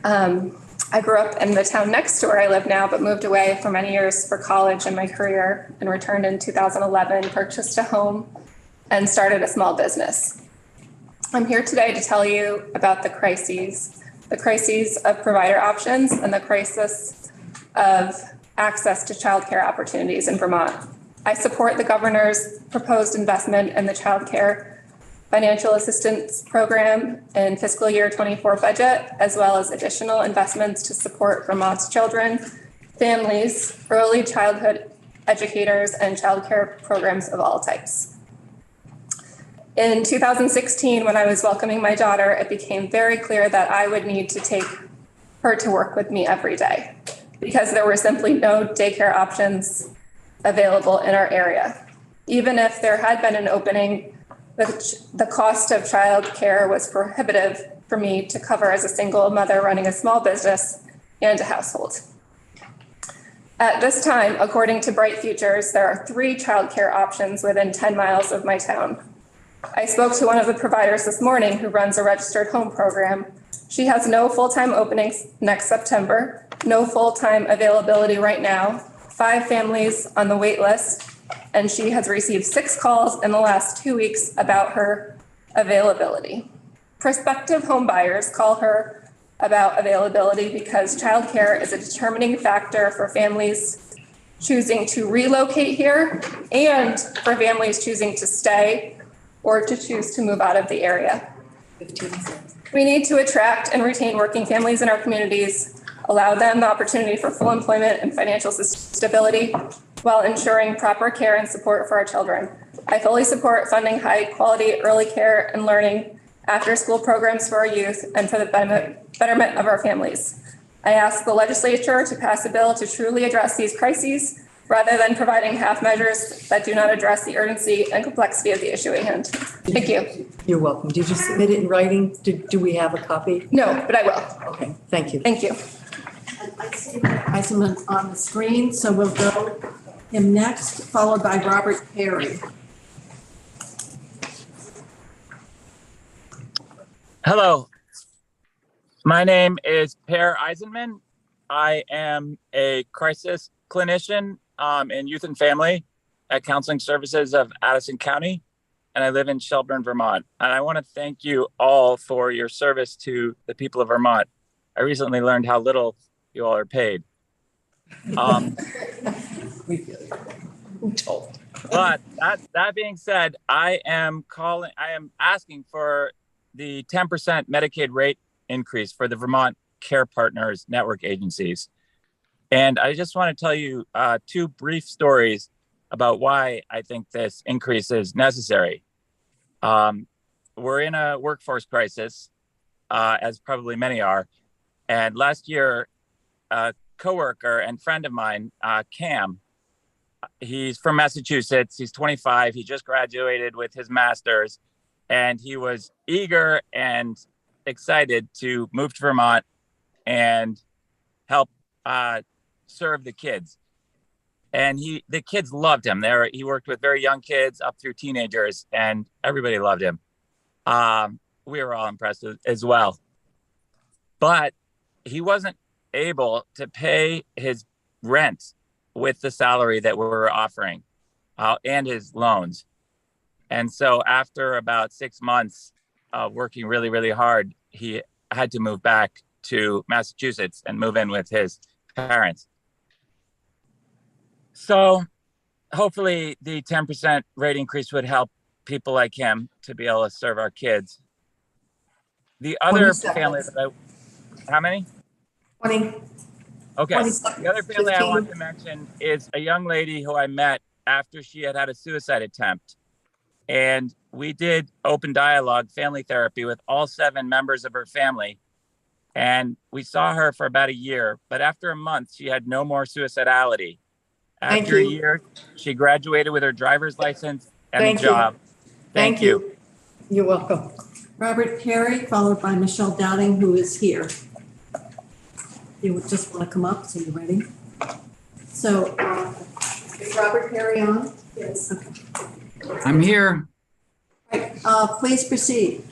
I grew up in the town next to where I live now, but moved away for many years for college and my career and returned in 2011, purchased a home and started a small business. I'm here today to tell you about the crises of provider options and the crisis of access to childcare opportunities in Vermont. I support the governor's proposed investment in the Child Care Financial Assistance Program in fiscal year 24 budget, as well as additional investments to support Vermont's children, families, early childhood educators, and childcare programs of all types. In 2016, when I was welcoming my daughter, it became very clear that I would need to take her to work with me every day because there were simply no daycare options available in our area. Even if there had been an opening, the cost of childcare was prohibitive for me to cover as a single mother running a small business and a household. At this time, according to Bright Futures, there are 3 childcare options within 10 miles of my town. I spoke to one of the providers this morning who runs a registered home program. She has no full-time openings next September, no full-time availability right now, 5 families on the wait list, and she has received 6 calls in the last 2 weeks about her availability. Prospective home buyers call her about availability because childcare is a determining factor for families choosing to relocate here and for families choosing to stay or to choose to move out of the area. We need to attract and retain working families in our communities, allow them the opportunity for full employment and financial stability while ensuring proper care and support for our children. I fully support funding high quality early care and learning after school programs for our youth and for the betterment of our families. I ask the legislature to pass a bill to truly address these crises rather than providing half measures that do not address the urgency and complexity of the issue at hand. Thank you. You're welcome. Did you submit it in writing? Do we have a copy? No, but I will. Okay, thank you. Thank you. And I see Eisenman on the screen, so we'll go him next, followed by Robert Perry. Hello, my name is Per Eisenman. I am a crisis clinician in youth and family at Counseling Services of Addison County, and I live in Shelburne, Vermont. And I want to thank you all for your service to the people of Vermont. I recently learned how little you all are paid. But that being said, I am asking for the 10% Medicaid rate increase for the Vermont Care Partners Network agencies. And I just want to tell you two brief stories about why I think this increase is necessary. We're in a workforce crisis, as probably many are. And last year, a coworker and friend of mine, Cam, he's from Massachusetts. He's 25. He just graduated with his master's, and he was eager and excited to move to Vermont and help serve the kids. And the kids loved him. He worked with very young kids up through teenagers, and everybody loved him. We were all impressed as well. But he wasn't able to pay his rent with the salary that we were offering and his loans. And so after about 6 months of working really, really hard, he had to move back to Massachusetts and move in with his parents. So hopefully the 10% rate increase would help people like him to be able to serve our kids. The other family how many? 20. Okay. 20 The other family 15. I want to mention is a young lady who I met after she had a suicide attempt. And we did open dialogue, family therapy with all 7 members of her family. And we saw her for about a year, but after a month, she had no more suicidality. After a year, she graduated with her driver's license and a job. Thank you. You're welcome. Robert Perry, followed by Michelle Downing, who is here. You would just want to come up, so you're ready. So, is Robert Perry on? Yes. Okay. I'm here. Right. Please proceed.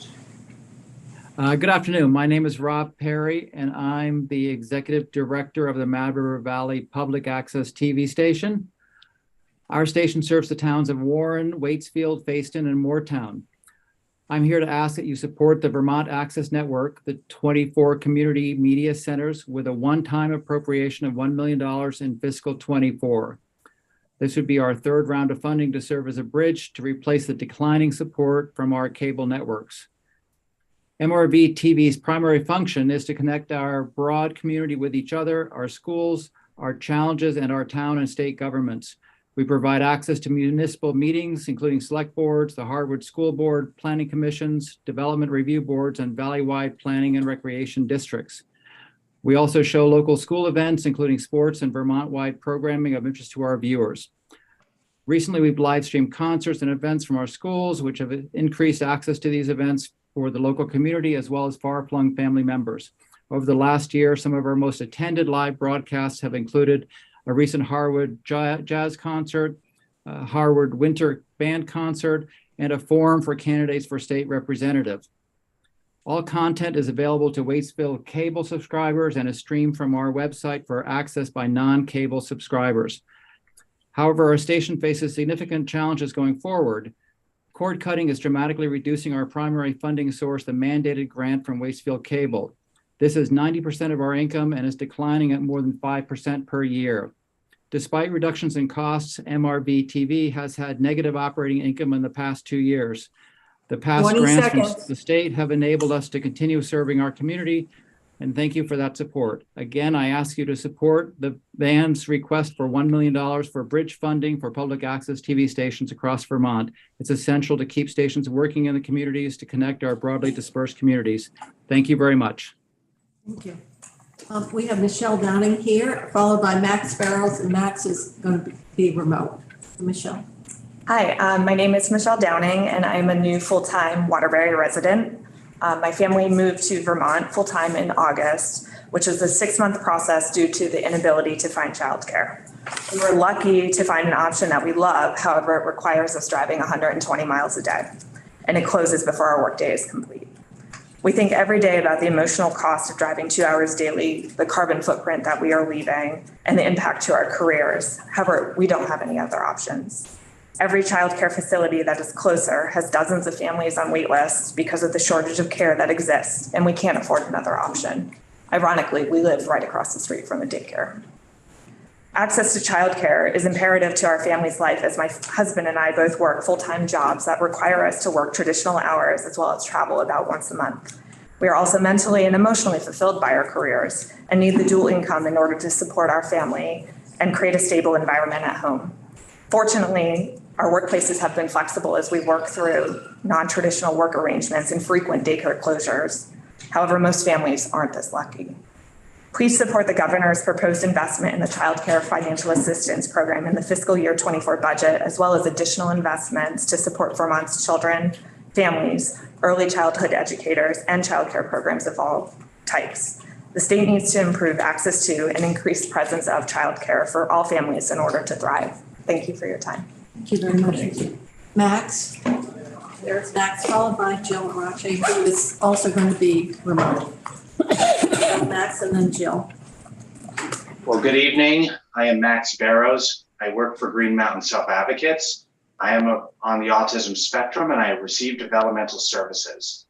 Good afternoon. My name is Rob Perry, and I'm the Executive Director of the Mad River Valley Public Access TV station. Our station serves the towns of Warren, Waitsfield, Fayston, and Moortown. I'm here to ask that you support the Vermont Access Network, the 24 community media centers, with a one-time appropriation of $1 million in fiscal '24. This would be our third round of funding to serve as a bridge to replace the declining support from our cable networks. MRV TV's primary function is to connect our broad community with each other, our schools, our challenges, and our town and state governments. We provide access to municipal meetings, including select boards, the Harwood School Board, planning commissions, development review boards, and valley-wide planning and recreation districts. We also show local school events, including sports and Vermont-wide programming of interest to our viewers. Recently, we've live-streamed concerts and events from our schools, which have increased access to these events for the local community, as well as far-flung family members. Over the last year, some of our most attended live broadcasts have included a recent Harwood jazz concert, a Harwood winter band concert, and a forum for candidates for state representative. All content is available to Waitsfield cable subscribers and is streamed from our website for access by non-cable subscribers. However, our station faces significant challenges going forward. Cord cutting is dramatically reducing our primary funding source, the mandated grant from Waitsfield Cable. This is 90% of our income and is declining at more than 5% per year. Despite reductions in costs, MRV TV has had negative operating income in the past 2 years. The past grants from the state have enabled us to continue serving our community, and thank you for that support. Again, I ask you to support the band's request for $1 million for bridge funding for public access TV stations across Vermont. It's essential to keep stations working in the communities to connect our broadly dispersed communities. Thank you very much. Thank you. We have Michelle Downing here, followed by Max Barrows, and Max is going to be remote. Michelle. Hi, my name is Michelle Downing, and I'm a new full-time Waterbury resident. My family moved to Vermont full-time in August. which is a 6-month process due to the inability to find childcare. We were lucky to find an option that we love. However, it requires us driving 120 miles a day, and it closes before our workday is complete. We think every day about the emotional cost of driving 2 hours daily, the carbon footprint that we are leaving, and the impact to our careers. However, we don't have any other options. Every childcare facility that is closer has dozens of families on wait lists because of the shortage of care that exists, and we can't afford another option. Ironically, we live right across the street from a daycare. Access to childcare is imperative to our family's life, as my husband and I both work full-time jobs that require us to work traditional hours as well as travel about once a month. We are also mentally and emotionally fulfilled by our careers and need the dual income in order to support our family and create a stable environment at home. Fortunately, our workplaces have been flexible as we work through non-traditional work arrangements and frequent daycare closures. However, most families aren't this lucky. Please support the governor's proposed investment in the Child Care Financial Assistance Program in the fiscal year 24 budget, as well as additional investments to support Vermont's children, families, early childhood educators, and child care programs of all types. The state needs to improve access to and increase presence of child care for all families in order to thrive. Thank you for your time. Thank you very much. Max? There's Max, followed by Jill Arache, who is also going to be remote. Max and then Jill. Well, good evening. I am Max Barrows. I work for Green Mountain Self-Advocates. I am on the autism spectrum and I receive developmental services.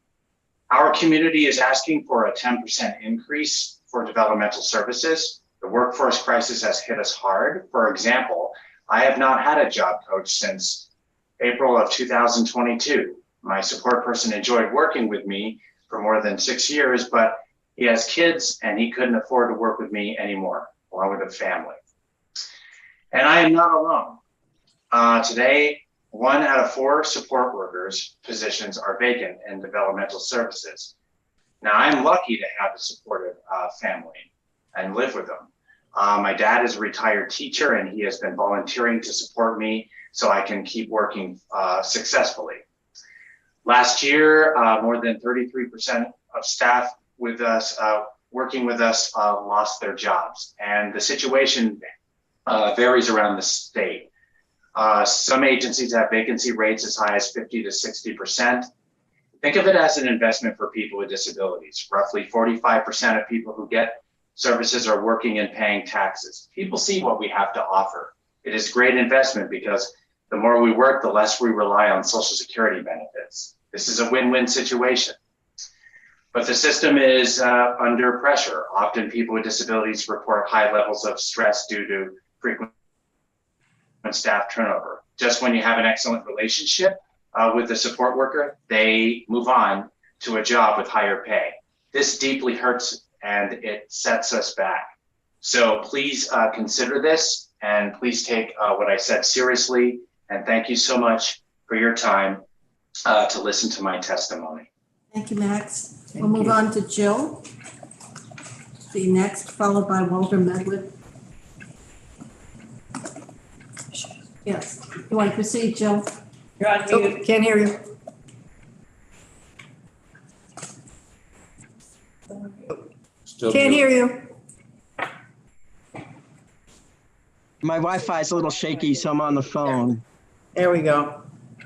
Our community is asking for a 10% increase for developmental services. The workforce crisis has hit us hard. For example, I have not had a job coach since April of 2022. My support person enjoyed working with me for more than 6 years, but he has kids and he couldn't afford to work with me anymore, along with a family. And I am not alone. Today, 1 out of 4 support workers positions are vacant in developmental services. Now, I'm lucky to have a supportive family and live with them. My dad is a retired teacher and he has been volunteering to support me so I can keep working successfully. Last year, more than 33% of staff with us, working with us, lost their jobs. And the situation varies around the state. Some agencies have vacancy rates as high as 50 to 60%. Think of it as an investment for people with disabilities. Roughly 45% of people who get services are working and paying taxes. People see what we have to offer. It is a great investment because the more we work, the less we rely on Social Security benefits. This is a win-win situation. But the system is under pressure. Often people with disabilities report high levels of stress due to frequent staff turnover. Just when you have an excellent relationship with the support worker, they move on to a job with higher pay. This deeply hurts and it sets us back. So please consider this and please take what I said seriously. And thank you so much for your time to listen to my testimony. Thank you, Max. We'll move on to Jill. The next, followed by Walter Medwood. Yes. You want to proceed, Jill? You're on mute. Can't hear you. Can't hear you. My Wi-Fi is a little shaky, so I'm on the phone. There we go.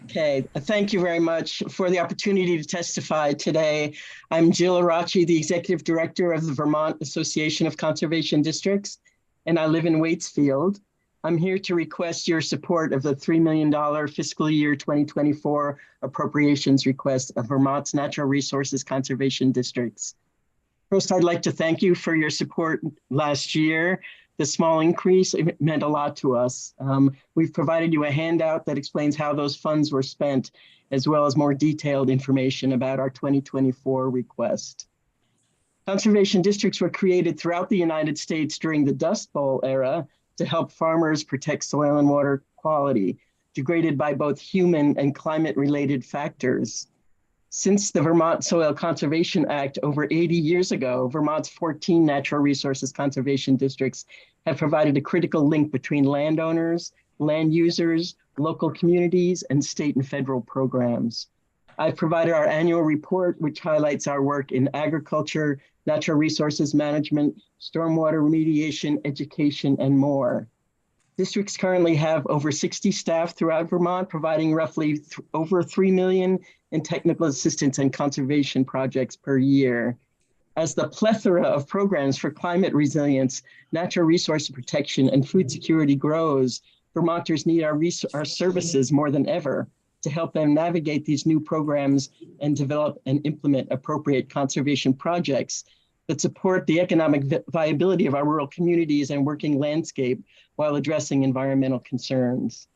Okay, thank you very much for the opportunity to testify today. I'm Jill Arache, the Executive Director of the Vermont Association of Conservation Districts, and I live in Waitsfield. I'm here to request your support of the $3 million fiscal year 2024 appropriations request of Vermont's Natural Resources Conservation Districts. First, I'd like to thank you for your support last year. The small increase, it meant a lot to us. We've provided you a handout that explains how those funds were spent, as well as more detailed information about our 2024 request. Conservation districts were created throughout the United States during the Dust Bowl era to help farmers protect soil and water quality, degraded by both human and climate-related factors. Since the Vermont Soil Conservation Act over 80 years ago, Vermont's 14 natural resources conservation districts have provided a critical link between landowners, land users, local communities, and state and federal programs. I've provided our annual report, which highlights our work in agriculture, natural resources management, stormwater remediation, education, and more. Districts currently have over 60 staff throughout Vermont, providing roughly over $3 million in technical assistance and conservation projects per year. As the plethora of programs for climate resilience, natural resource protection, and food security grows, Vermonters need our services more than ever to help them navigate these new programs and develop and implement appropriate conservation projects that support the economic viability of our rural communities and working landscape while addressing environmental concerns.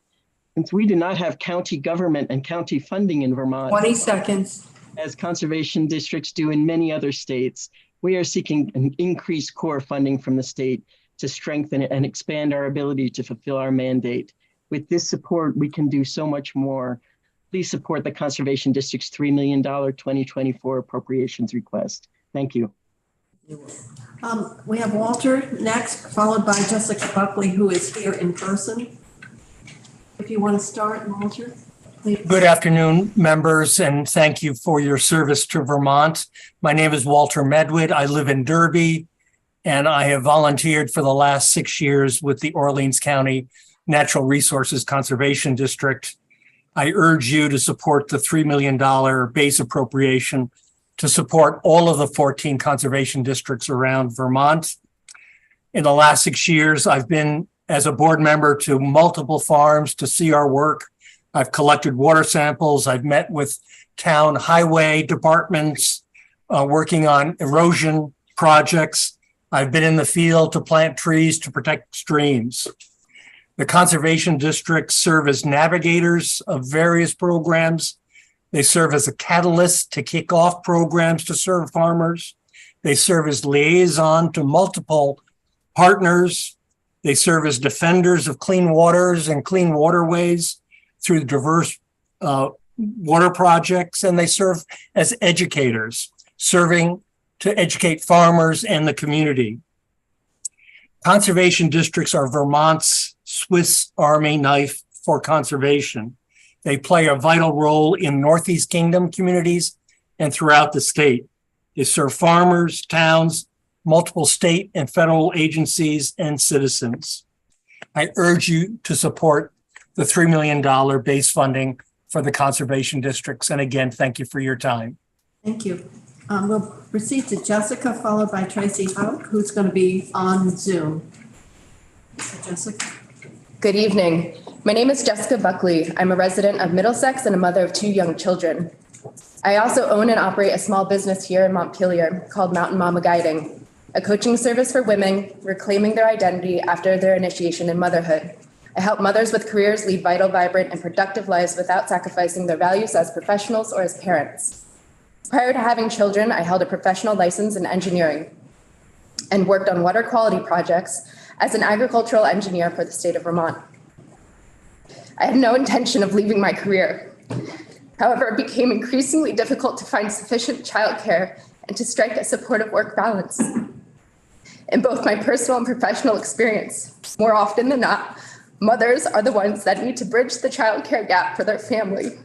Since we do not have county government and county funding in Vermont, 20 seconds. As conservation districts do in many other states, we are seeking an increased core funding from the state to strengthen and expand our ability to fulfill our mandate. With this support, we can do so much more. Please support the Conservation District's $3 million 2024 appropriations request. Thank you. We have Walter next, followed by Jessica Buckley, who is here in person. If you want to start, Walter, please. Good afternoon, members, and thank you for your service to Vermont. My name is Walter Medwid. I live in Derby, and I have volunteered for the last 6 years with the Orleans County Natural Resources Conservation District. I urge you to support the $3 million base appropriation to support all of the 14 conservation districts around Vermont. In the last 6 years, I've been as a board member to multiple farms to see our work. I've collected water samples. I've met with town highway departments working on erosion projects. I've been in the field to plant trees to protect streams. The conservation districts serve as navigators of various programs. They serve as a catalyst to kick off programs to serve farmers. They serve as liaison to multiple partners. They serve as defenders of clean waters and clean waterways through diverse water projects. And they serve as educators, serving to educate farmers and the community. Conservation districts are Vermont's Swiss Army knife for conservation. They play a vital role in Northeast Kingdom communities and throughout the state. They serve farmers, towns, multiple state and federal agencies, and citizens. I urge you to support the $3 million base funding for the conservation districts. And again, thank you for your time. Thank you. We'll proceed to Jessica, followed by Tracy Hauk, who's going to be on Zoom. So Jessica. Good evening. My name is Jessica Buckley. I'm a resident of Middlesex and a mother of 2 young children. I also own and operate a small business here in Montpelier called Mountain Mama Guiding, a coaching service for women reclaiming their identity after their initiation in motherhood. I help mothers with careers lead vital, vibrant, and productive lives without sacrificing their values as professionals or as parents. Prior to having children, I held a professional license in engineering and worked on water quality projects as an agricultural engineer for the state of Vermont. I had no intention of leaving my career. However, it became increasingly difficult to find sufficient childcare and to strike a supportive work balance. In both my personal and professional experience, more often than not, mothers are the ones that need to bridge the childcare gap for their family.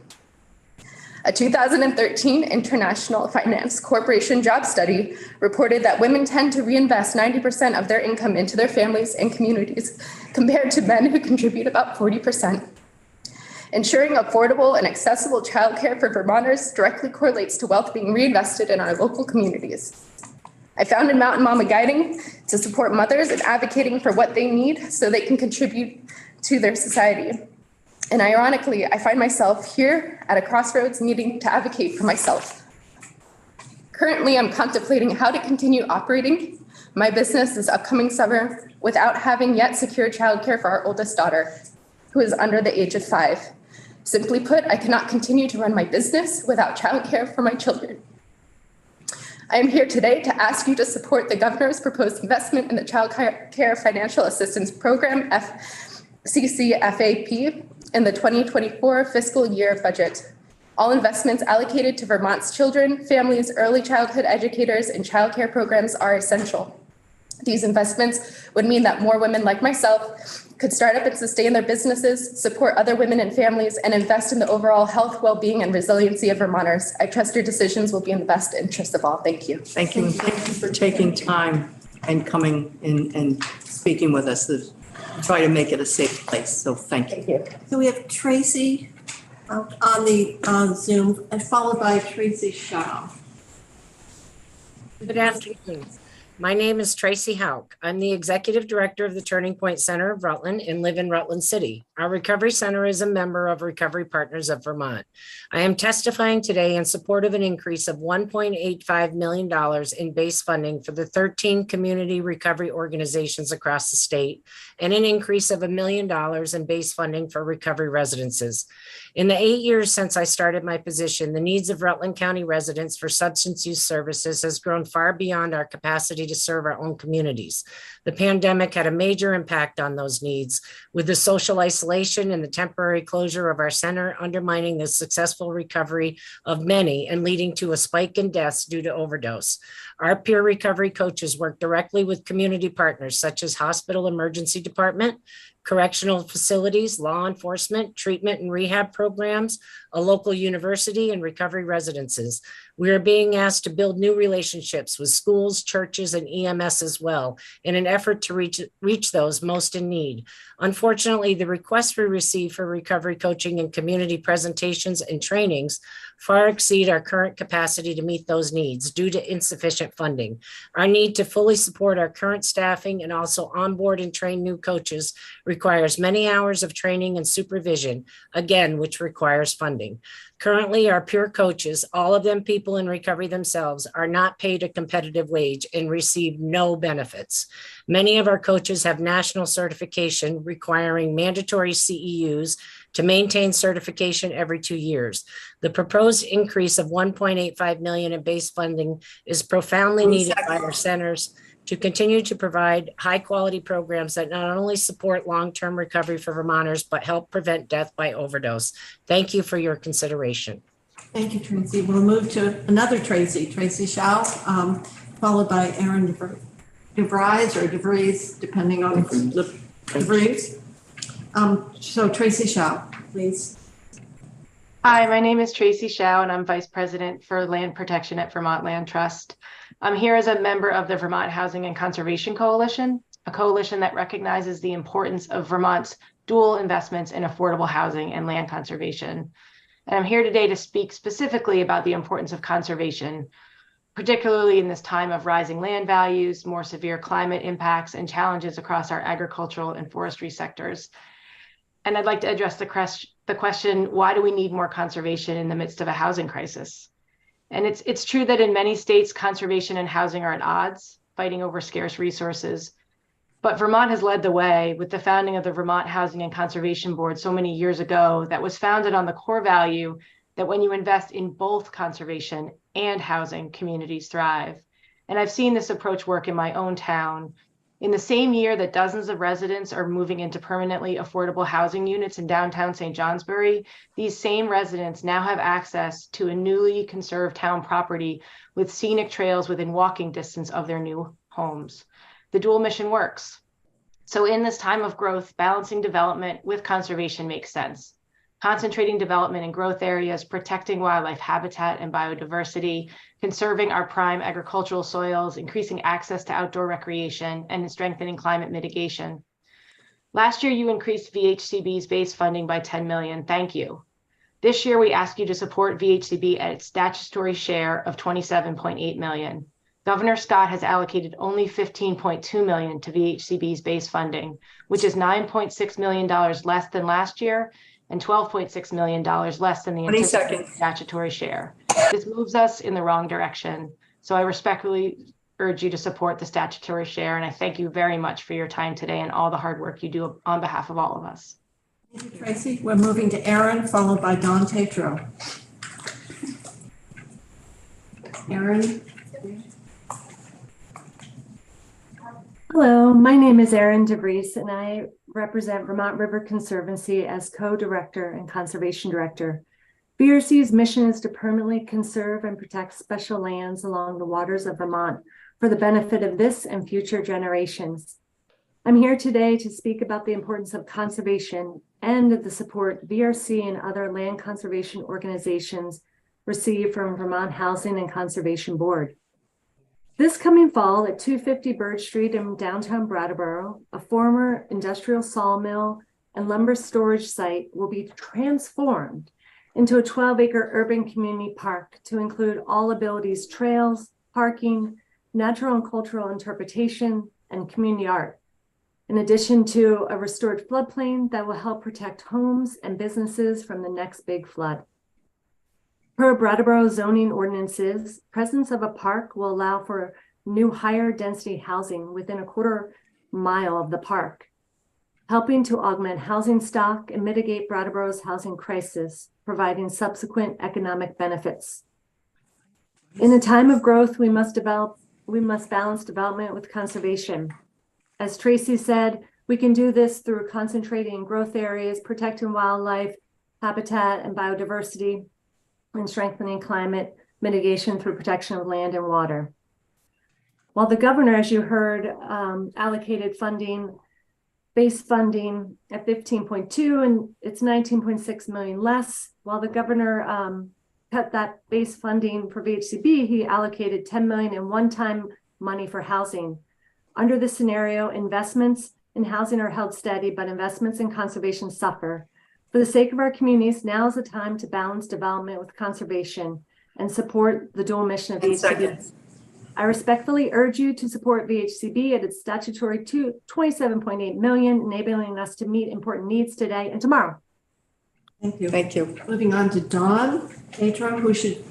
A 2013 International Finance Corporation job study reported that women tend to reinvest 90% of their income into their families and communities, compared to men who contribute about 40%. Ensuring affordable and accessible childcare for Vermonters directly correlates to wealth being reinvested in our local communities. I founded Mountain Mama Guiding to support mothers in advocating for what they need so they can contribute to their society. And ironically, I find myself here at a crossroads needing to advocate for myself. Currently, I'm contemplating how to continue operating my business this upcoming summer without having yet secured childcare for our oldest daughter, who is under the age of 5. Simply put, I cannot continue to run my business without childcare for my children. I am here today to ask you to support the governor's proposed investment in the Child Care Financial Assistance Program, CCFAP, in the 2024 fiscal year budget. All investments allocated to Vermont's children, families, early childhood educators, and childcare programs are essential. These investments would mean that more women like myself could start up and sustain their businesses, support other women and families, and invest in the overall health, well-being, and resiliency of Vermonters. I trust your decisions will be in the best interest of all. Thank you. Thank you. Thank you for taking time and coming in and speaking with us to try to make it a safe place. So thank you. Thank you. So we have Tracy on the Zoom, and followed by Tracy Shaw. Good afternoon. My name is Tracy Hauk. I'm the Executive Director of the Turning Point Center of Rutland and live in Rutland City. Our recovery center is a member of Recovery Partners of Vermont. I am testifying today in support of an increase of $1.85 million in base funding for the 13 community recovery organizations across the state, and an increase of $1 million in base funding for recovery residences. In the 8 years since I started my position, the needs of Rutland County residents for substance use services has grown far beyond our capacity to serve our own communities. The pandemic had a major impact on those needs, with the social isolation and the temporary closure of our center undermining the successful recovery of many and leading to a spike in deaths due to overdose. Our peer recovery coaches work directly with community partners such as hospital emergency department, correctional facilities, law enforcement, treatment and rehab programs, a local university, and recovery residences. We are being asked to build new relationships with schools, churches, and EMS as well in an effort to reach those most in need. Unfortunately, the requests we receive for recovery coaching and community presentations and trainings far exceed our current capacity to meet those needs due to insufficient funding. Our need to fully support our current staffing and also onboard and train new coaches requires many hours of training and supervision, again, which requires funding. Currently, our peer coaches, all of them people in recovery themselves, are not paid a competitive wage and receive no benefits. Many of our coaches have national certification requiring mandatory CEUs to maintain certification every 2 years. The proposed increase of $1.85 million in base funding is profoundly needed by our centers to continue to provide high quality programs that not only support long-term recovery for Vermonters, but help prevent death by overdose. Thank you for your consideration. Thank you, Tracy. We'll move to another Tracy, Tracy Shaw, followed by Aaron DeVries or DeVries, depending on the DeVries. So Tracy Shaw, please. Hi, my name is Tracy Shaw, and I'm Vice President for Land Protection at Vermont Land Trust. I'm here as a member of the Vermont Housing and Conservation Coalition, a coalition that recognizes the importance of Vermont's dual investments in affordable housing and land conservation. And I'm here today to speak specifically about the importance of conservation, particularly in this time of rising land values, more severe climate impacts, and challenges across our agricultural and forestry sectors. And I'd like to address the question, why do we need more conservation in the midst of a housing crisis? And it's true that in many states, conservation and housing are at odds, fighting over scarce resources. But Vermont has led the way with the founding of the Vermont Housing and Conservation Board so many years ago that was founded on the core value that when you invest in both conservation and housing, communities thrive. And I've seen this approach work in my own town. In the same year that dozens of residents are moving into permanently affordable housing units in downtown St. Johnsbury, these same residents now have access to a newly conserved town property with scenic trails within walking distance of their new homes. The dual mission works. So in this time of growth, balancing development with conservation makes sense. Concentrating development in growth areas, protecting wildlife habitat and biodiversity, conserving our prime agricultural soils, increasing access to outdoor recreation, and strengthening climate mitigation. Last year, you increased VHCB's base funding by $10 million. Thank you. This year, we ask you to support VHCB at its statutory share of $27.8 million. Governor Scott has allocated only $15.2 million to VHCB's base funding, which is $9.6 million less than last year and $12.6 million less than the anticipated statutory share. This moves us in the wrong direction. So I respectfully urge you to support the statutory share. And I thank you very much for your time today and all the hard work you do on behalf of all of us. Thank you, Tracy. We're moving to Aaron, followed by Don Tetro. Aaron. Hello, my name is Erin DeVries, and I represent Vermont River Conservancy as co-director and conservation director. VRC's mission is to permanently conserve and protect special lands along the waters of Vermont for the benefit of this and future generations. I'm here today to speak about the importance of conservation and the support VRC and other land conservation organizations receive from Vermont Housing and Conservation Board. This coming fall at 250 Bird Street in downtown Brattleboro, a former industrial sawmill and lumber storage site will be transformed into a 12-acre urban community park to include all abilities trails, parking, natural and cultural interpretation, and community art, in addition to a restored floodplain that will help protect homes and businesses from the next big flood. Per Brattleboro zoning ordinances, presence of a park will allow for new higher density housing within a quarter mile of the park, helping to augment housing stock and mitigate Brattleboro's housing crisis, providing subsequent economic benefits. In a time of growth, we must balance development with conservation. As Tracy said, we can do this through concentrating in growth areas, protecting wildlife, habitat, and biodiversity, and strengthening climate mitigation through protection of land and water. While the governor, as you heard, allocated funding, base funding at 15.2, and it's 19.6 million less. While the governor cut that base funding for VHCB, he allocated 10 million in one-time money for housing. Under this scenario, investments in housing are held steady, but investments in conservation suffer. For the sake of our communities, now is the time to balance development with conservation and support the dual mission of VHCB. I respectfully urge you to support VHCB at its statutory $27.8 million, enabling us to meet important needs today and tomorrow. Thank you. Thank you. Moving on to Dawn Tatro, who should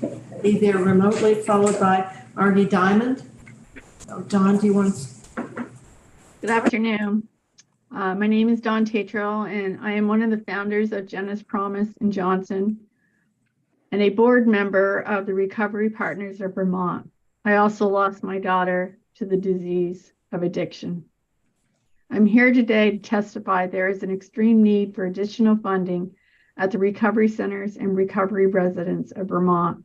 be there remotely, followed by Margie Diamond. So Dawn, do you want to? Good afternoon. My name is Dawn Tatro, and I am one of the founders of Jenna's Promise in Johnson and a board member of the Recovery Partners of Vermont. I also lost my daughter to the disease of addiction. I'm here today to testify there is an extreme need for additional funding at the recovery centers and recovery residents of Vermont.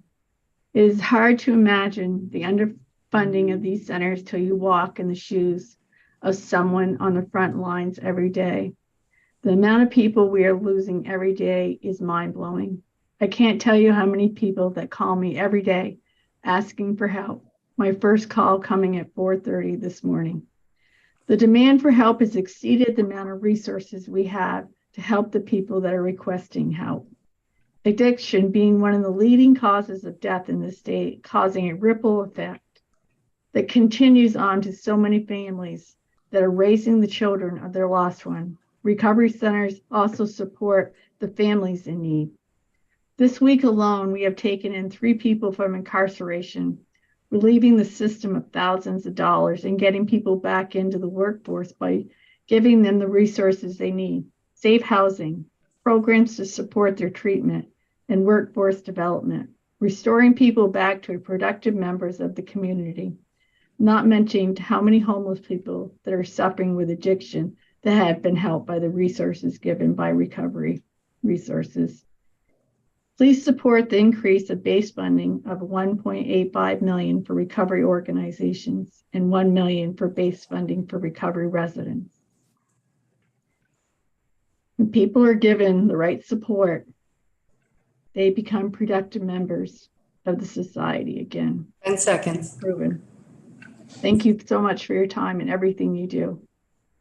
It is hard to imagine the underfunding of these centers till you walk in the shoes of someone on the front lines every day. The amount of people we are losing every day is mind-blowing. I can't tell you how many people that call me every day asking for help. My first call coming at 4:30 this morning. The demand for help has exceeded the amount of resources we have to help the people that are requesting help. Addiction being one of the leading causes of death in the state, causing a ripple effect that continues on to so many families that are raising the children of their lost one. Recovery centers also support the families in need. This week alone, we have taken in 3 people from incarceration, relieving the system of thousands of dollars and getting people back into the workforce by giving them the resources they need, safe housing, programs to support their treatment, and workforce development, restoring people back to productive members of the community. Not mentioning how many homeless people that are suffering with addiction that have been helped by the resources given by recovery resources. Please support the increase of base funding of $1.85 million for recovery organizations and $1 million for base funding for recovery residents. When people are given the right support, they become productive members of the society again. 10 seconds. Proven. Thank you so much for your time and everything you do.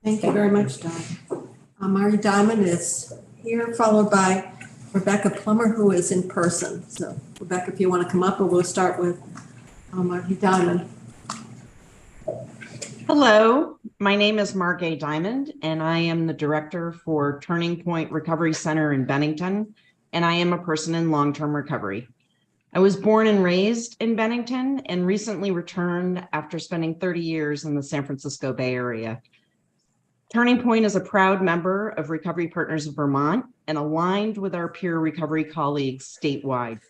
Thank you very much, Dawn. Margie Diamond is here, followed by Rebecca Plummer, who is in person. So Rebecca, if you want to come up, or we'll start with Margie Diamond. Hello, my name is Margie Diamond, and I am the director for Turning Point Recovery Center in Bennington, and I am a person in long-term recovery. I was born and raised in Bennington and recently returned after spending 30 years in the San Francisco Bay Area. Turning Point is a proud member of Recovery Partners of Vermont and aligned with our peer recovery colleagues statewide.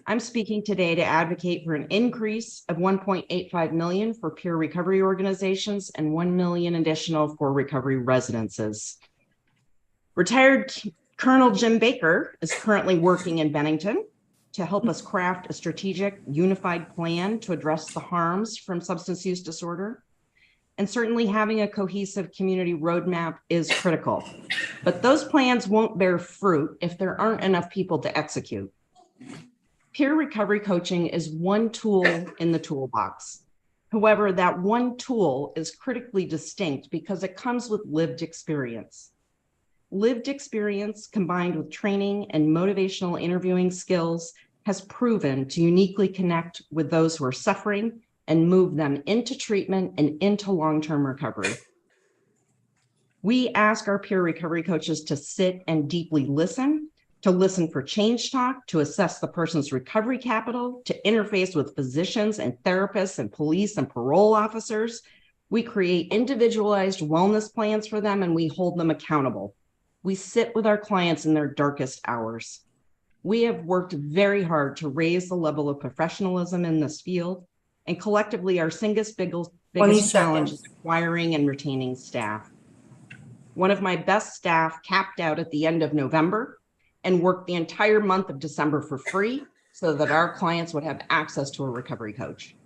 I'm speaking today to advocate for an increase of $1.85 million for peer recovery organizations and $1 million additional for recovery residences. Retired Colonel Jim Baker is currently working in Bennington. to help us craft a strategic, unified plan to address the harms from substance use disorder. And certainly having a cohesive community roadmap is critical. But those plans won't bear fruit if there aren't enough people to execute. Peer recovery coaching is one tool in the toolbox. However, that one tool is critically distinct because it comes with lived experience. Lived experience combined with training and motivational interviewing skills has proven to uniquely connect with those who are suffering and move them into treatment and into long-term recovery. We ask our peer recovery coaches to sit and deeply listen, to listen for change talk, to assess the person's recovery capital, to interface with physicians and therapists and police and parole officers. We create individualized wellness plans for them and we hold them accountable. We sit with our clients in their darkest hours. We have worked very hard to raise the level of professionalism in this field, and collectively our biggest challenge is acquiring and retaining staff. One of my best staff capped out at the end of November and worked the entire month of December for free so that our clients would have access to a recovery coach.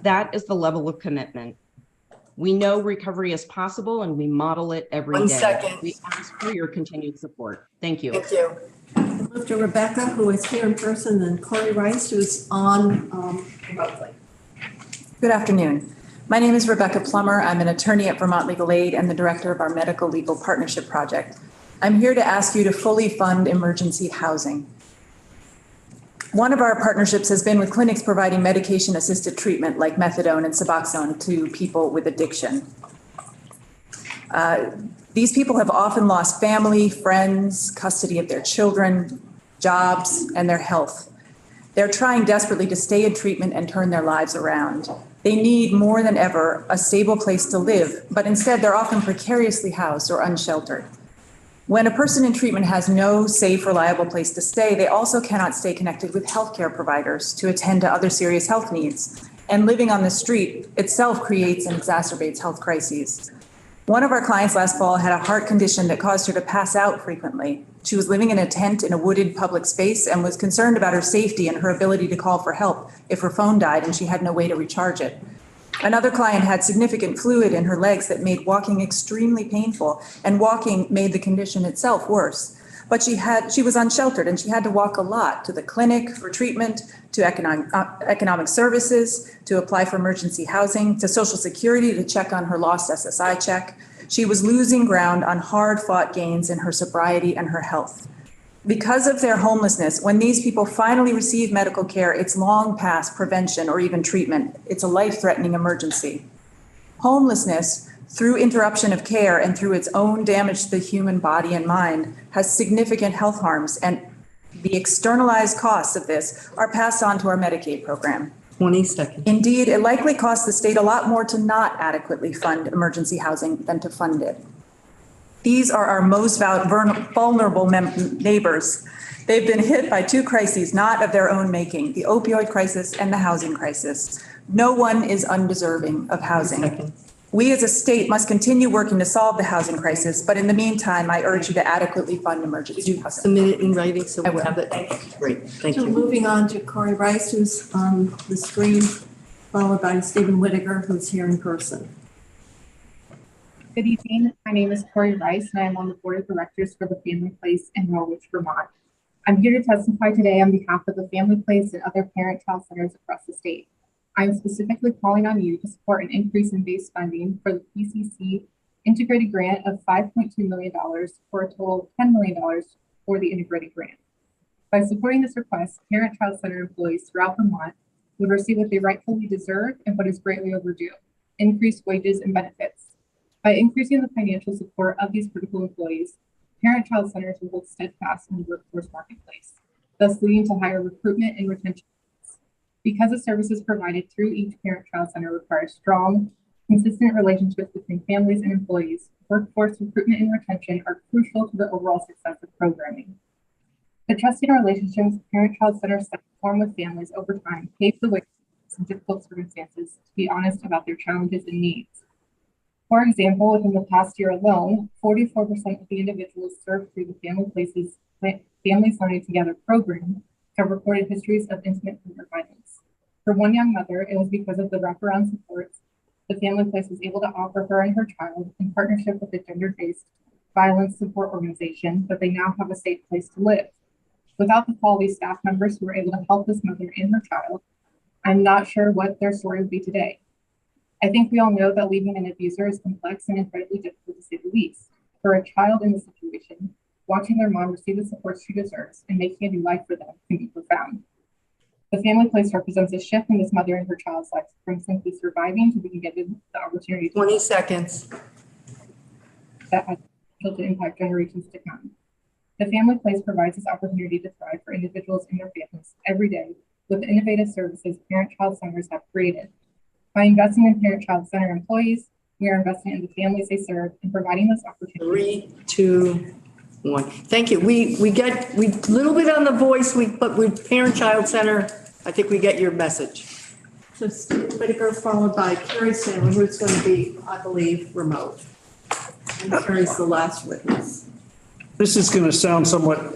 That is the level of commitment. We know recovery is possible and we model it every day. 1 second. We ask for your continued support. Thank you. Thank you. Move to Rebecca, who is here in person, and Corey Rice, who's on remotely. Good afternoon. My name is Rebecca Plummer. I'm an attorney at Vermont Legal Aid and the director of our Medical Legal Partnership Project. I'm here to ask you to fully fund emergency housing. One of our partnerships has been with clinics providing medication-assisted treatment like methadone and Suboxone to people with addiction. These people have often lost family, friends, custody of their children, jobs, and their health. They're trying desperately to stay in treatment and turn their lives around. They need more than ever a stable place to live, but instead they're often precariously housed or unsheltered. When a person in treatment has no safe, reliable place to stay, they also cannot stay connected with healthcare providers to attend to other serious health needs. And living on the street itself creates and exacerbates health crises. One of our clients last fall had a heart condition that caused her to pass out frequently. She was living in a tent in a wooded public space and was concerned about her safety and her ability to call for help if her phone died and she had no way to recharge it. Another client had significant fluid in her legs that made walking extremely painful, and walking made the condition itself worse. But she was unsheltered and she had to walk a lot to the clinic for treatment, to economic services, to apply for emergency housing, to Social Security to check on her lost SSI check. She was losing ground on hard-fought gains in her sobriety and her health. Because of their homelessness, when these people finally receive medical care, it's long past prevention or even treatment. It's a life-threatening emergency. Homelessness, through interruption of care and through its own damage to the human body and mind, has significant health harms, and the externalized costs of this are passed on to our Medicaid program. 20 seconds. Indeed, it likely costs the state a lot more to not adequately fund emergency housing than to fund it. These are our most vulnerable neighbors. They've been hit by two crises not of their own making, the opioid crisis and the housing crisis. No one is undeserving of housing. We as a state must continue working to solve the housing crisis, but in the meantime, I urge you to adequately fund emergency housing. Submit it in writing so I we will. have it. Great, Thank you. Moving on to Corey Rice, who's on the screen, followed by Stephen Whittaker, who's here in person. Good evening. My name is Corey Rice, and I am on the board of directors for the Family Place in Norwich, Vermont. I'm here to testify today on behalf of the Family Place and other parent-child centers across the state. I am specifically calling on you to support an increase in base funding for the PCC integrated grant of $5.2 million for a total of $10 million for the integrated grant. By supporting this request, parent-child center employees throughout Vermont would receive what they rightfully deserve and what is greatly overdue: increased wages and benefits. By increasing the financial support of these critical employees, parent-child centers will hold steadfast in the workforce marketplace, thus leading to higher recruitment and retention. Because the services provided through each parent-child center require strong, consistent relationships between families and employees, workforce recruitment and retention are crucial to the overall success of programming. The trusting relationships parent-child centers form with families over time pave the way in difficult circumstances to be honest about their challenges and needs. For example, within the past year alone, 44% of the individuals served through the Family Places Families Learning Together program have reported histories of intimate gender violence. For one young mother, it was because of the wraparound supports the Family Place was able to offer her and her child in partnership with the gender-based violence support organization that they now have a safe place to live. Without the quality staff members who were able to help this mother and her child, I'm not sure what their story would be today. I think we all know that leaving an abuser is complex and incredibly difficult to say the least. For a child in this situation, watching their mom receive the support she deserves and making a new life for them can be profound. The Family Place represents a shift in this mother and her child's life from simply surviving to being given the opportunity to 20 seconds. That has potential to impact generations to come. The Family Place provides this opportunity to thrive for individuals and their families every day with the innovative services parent-child centers have created. By investing in parent-child center employees, we are investing in the families they serve and providing this opportunity. 3, 2, 1. Thank you. We little bit on the voice, but with parent-child center, I think we get your message. So Steve Whitaker, followed by Carrie Salmon, who's going to be, I believe, remote. And Carrie's the last witness. This is going to sound somewhat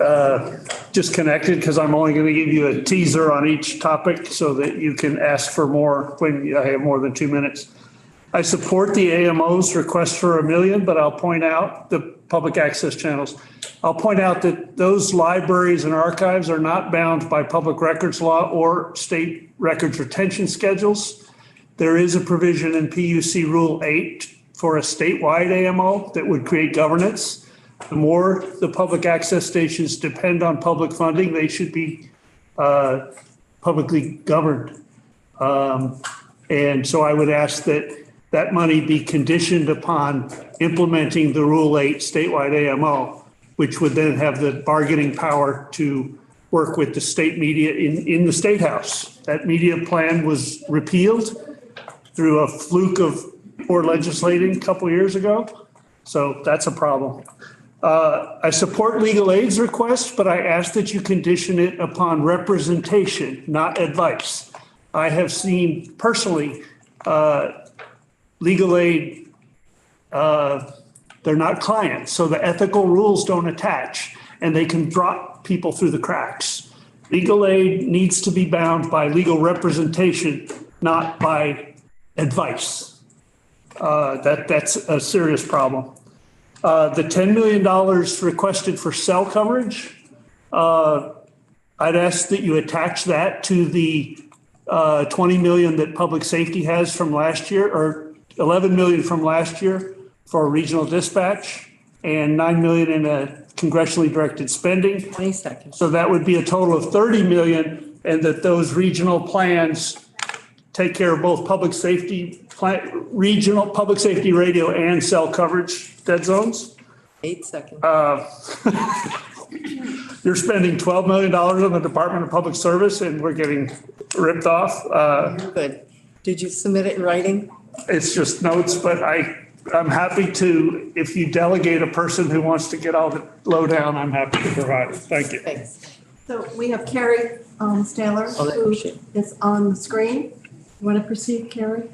disconnected because I'm only going to give you a teaser on each topic so that you can ask for more when I have more than 2 minutes. I support the AMO's request for $1 million, but I'll point out the public access channels. I'll point out that those libraries and archives are not bound by public records law or state records retention schedules. There is a provision in PUC Rule 8 for a statewide AMO that would create governance. The more the public access stations depend on public funding, they should be publicly governed. And so I would ask that that money be conditioned upon implementing the Rule 8 statewide AMO, which would then have the bargaining power to work with the state media in the State House. That media plan was repealed through a fluke of poor legislating a couple of years ago. So that's a problem. I support legal aid's request, but I ask that you condition it upon representation, not advice. I have seen personally legal aid, they're not clients, so the ethical rules don't attach and they can drop people through the cracks. Legal aid needs to be bound by legal representation, not by advice. That's a serious problem. The $10 million requested for cell coverage, I'd ask that you attach that to the 20 million that public safety has from last year, or 11 million from last year for regional dispatch, and 9 million in a congressionally directed spending. 20 seconds. So that would be a total of 30 million, and that those regional plans take care of both public safety, regional public safety radio and cell coverage dead zones. 8 seconds. You're spending $12 million on the Department of Public Service and we're getting ripped off. Good. Did you submit it in writing? It's just notes, but I'm happy to, if you delegate a person who wants to get all the lowdown, I'm happy to provide it. Thank you. Thanks. So we have Carrie Staller, who is on the screen. You want to proceed, Carrie?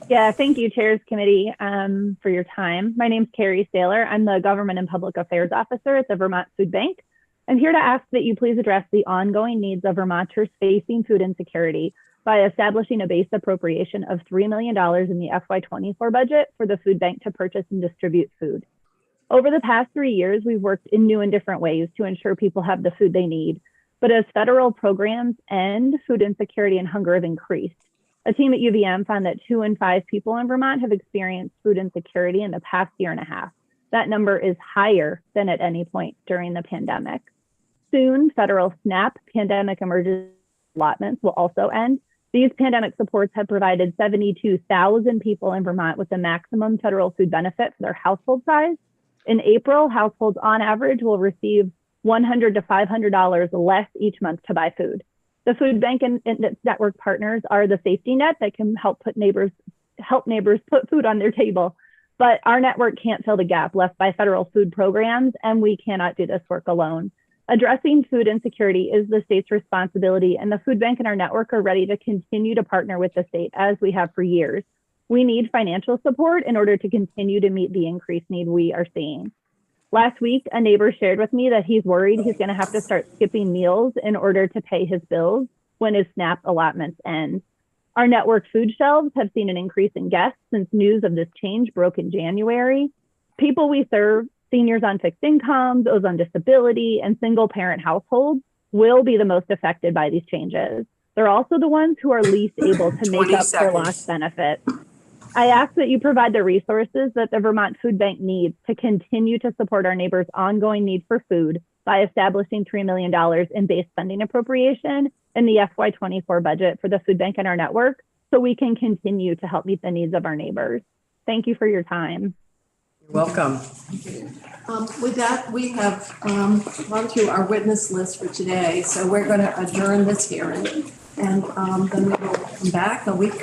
Yeah, thank you, Chairs Committee, for your time. My name's Carrie Saylor. I'm the Government and Public Affairs Officer at the Vermont Food Bank. I'm here to ask that you please address the ongoing needs of Vermonters facing food insecurity by establishing a base appropriation of $3 million in the FY24 budget for the food bank to purchase and distribute food. Over the past 3 years, we've worked in new and different ways to ensure people have the food they need. But as federal programs end, food insecurity and hunger have increased. A team at UVM found that 2 in 5 people in Vermont have experienced food insecurity in the past year and a half. That number is higher than at any point during the pandemic. Soon, federal SNAP pandemic emergency allotments will also end. These pandemic supports have provided 72,000 people in Vermont with the maximum federal food benefit for their household size. In April, households on average will receive $100 to $500 less each month to buy food. The food bank and its network partners are the safety net that can help neighbors put food on their table. But our network can't fill the gap left by federal food programs, and we cannot do this work alone. Addressing food insecurity is the state's responsibility, and the food bank and our network are ready to continue to partner with the state as we have for years. We need financial support in order to continue to meet the increased need we are seeing. Last week, a neighbor shared with me that he's worried he's going to have to start skipping meals in order to pay his bills when his SNAP allotments end. Our network food shelves have seen an increase in guests since news of this change broke in January. People we serve, seniors on fixed incomes, those on disability, and single parent households will be the most affected by these changes. They're also the ones who are least able to make up for lost benefits. I ask that you provide the resources that the Vermont Food Bank needs to continue to support our neighbors' ongoing need for food by establishing $3 million in base funding appropriation in the FY24 budget for the food bank and our network, so we can continue to help meet the needs of our neighbors. Thank you for your time. You're welcome. With that, we have gone through our witness list for today, so we're going to adjourn this hearing, and then we will come back a week